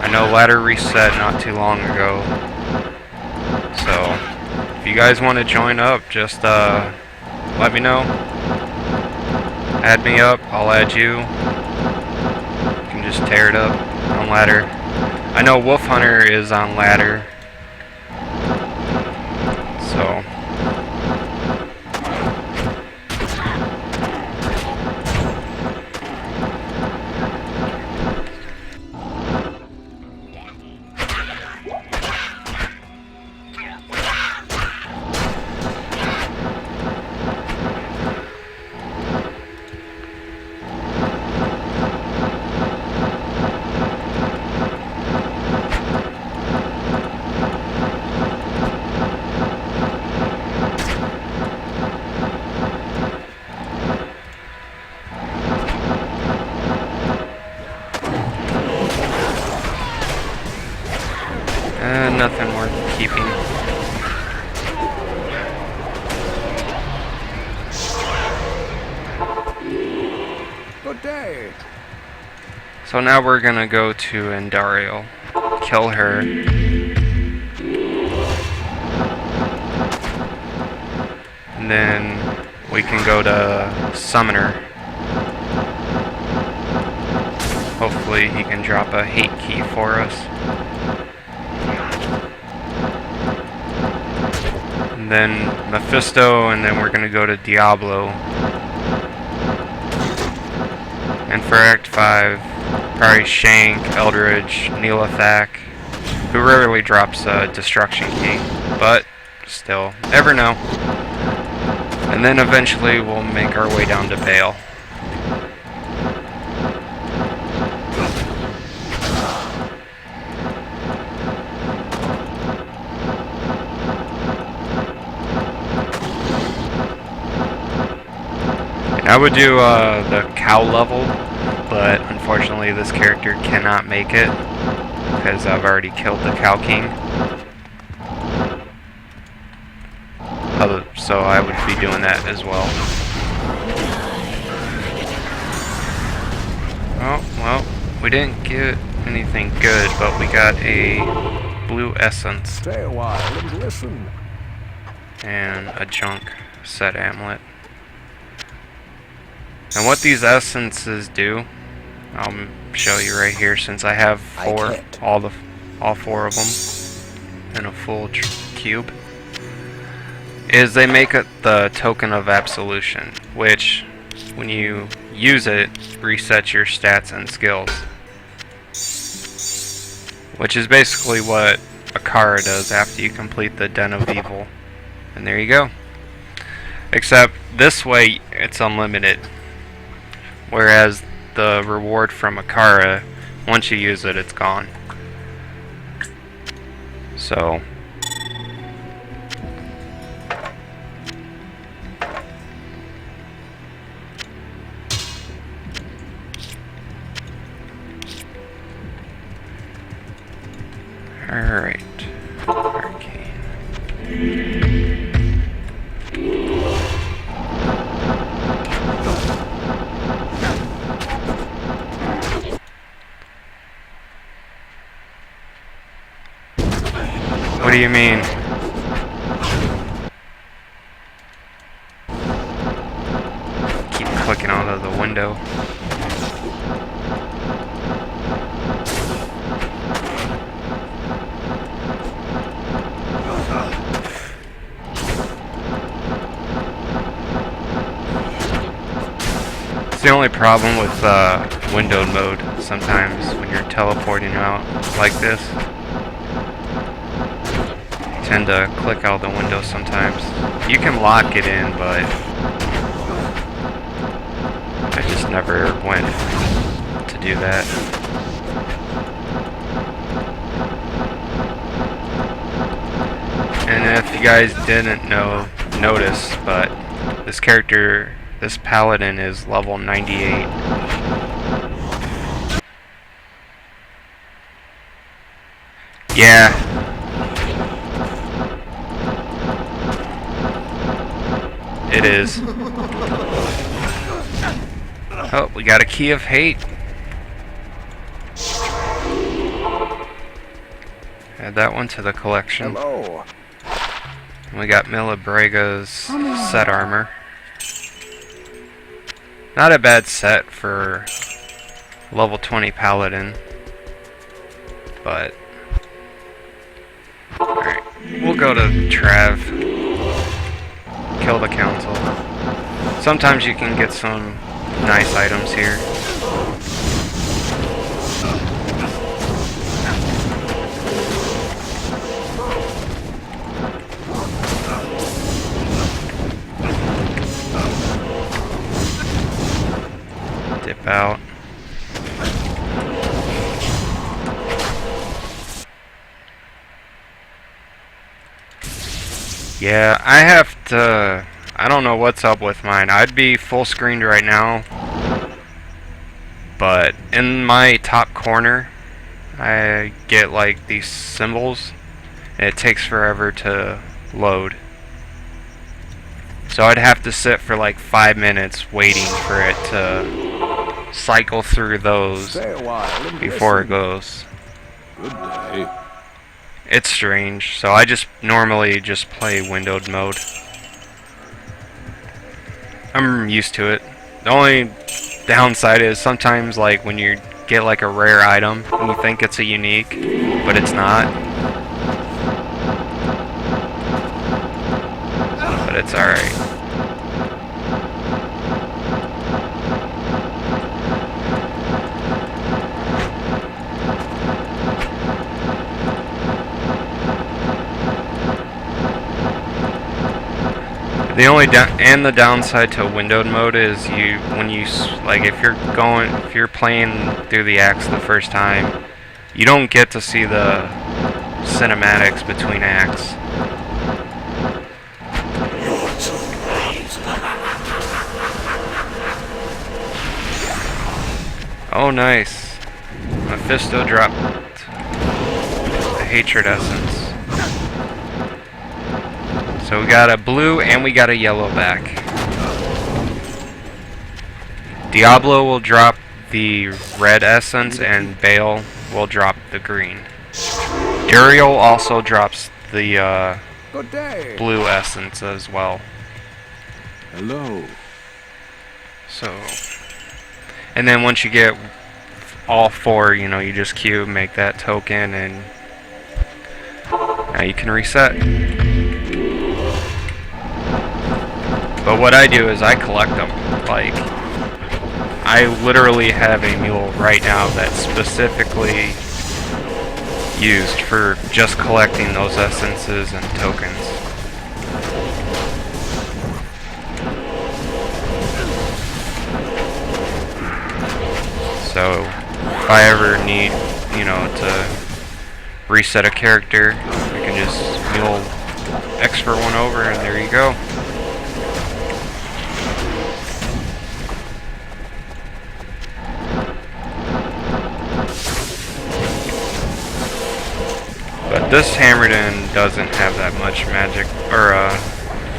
I know ladder reset not too long ago. So, if you guys want to join up, just let me know. Add me up, I'll add you. You can just tear it up on ladder. I know Wolf Hunter is on ladder. So So now we're gonna go to Endario, kill her. And then we can go to Summoner. Hopefully he can drop a hate key for us. And then Mephisto, and then we're gonna go to Diablo. And for Act 5, probably Shank, Eldridge, Neelathak, who rarely drops a Destruction Key, but still, never know. And then eventually we'll make our way down to Bale. And I would do the cow level, but unfortunately this character cannot make it because I've already killed the Cow King. So I would be doing that as well. Oh, well, we didn't get anything good, but we got a blue essence. Stay a while and listen. And a junk set amulet. And what these essences do, I'll show you right here since I have four, all four of them in a full cube, is they make it the token of absolution, which when you use it resets your stats and skills, which is basically what Akara does after you complete the Den of Evil. And there you go. Except this way it's unlimited, whereas the reward from Akara, once you use it, it's gone. So alright. Arcane. What do you mean? Keep clicking out of the window. It's the only problem with windowed mode sometimes when you're teleporting out like this. Tend to click out the window sometimes. You can lock it in, but I just never went to do that. And if you guys didn't notice, but this character, this paladin, is level 98. Yeah. It is. Oh, we got a key of hate. Add that one to the collection. Hello. And we got Milibrega's set armor. Not a bad set for level 20 paladin, but alright, we'll go to Trav. Kill the council. Sometimes you can get some nice items here. Dip out. Yeah, I have to... I don't know what's up with mine. I'd be full screened right now, but in my top corner I get like these symbols and it takes forever to load. So I'd have to sit for like 5 minutes waiting for it to cycle through those Stay a while and before it listen. goes. Good day. It's strange, so I just normally just play windowed mode. I'm used to it. The only downside is sometimes like when you get like a rare item and you think it's a unique, but it's not. But it's alright. The only the downside to windowed mode is if you're playing through the acts the first time, you don't get to see the cinematics between acts. Oh, nice. Mephisto dropped the hatred essence. So we got a blue and we got a yellow back. Diablo will drop the red essence and Bale will drop the green. Duriel also drops the Good day. blue essence as well. Hello. So, and then once you get all four, you know, you just queue, make that token, and now you can reset. But what I do is I collect them. Like, I literally have a mule right now that's specifically used for just collecting those essences and tokens. So, if I ever need, you know, to reset a character, I can just mule expert one over and there you go. But this Hammerden doesn't have that much magic, or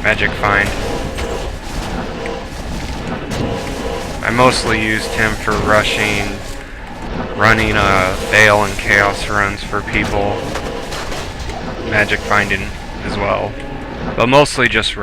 magic find. I mostly used him for running Veil and Chaos runs for people, magic finding as well, but mostly just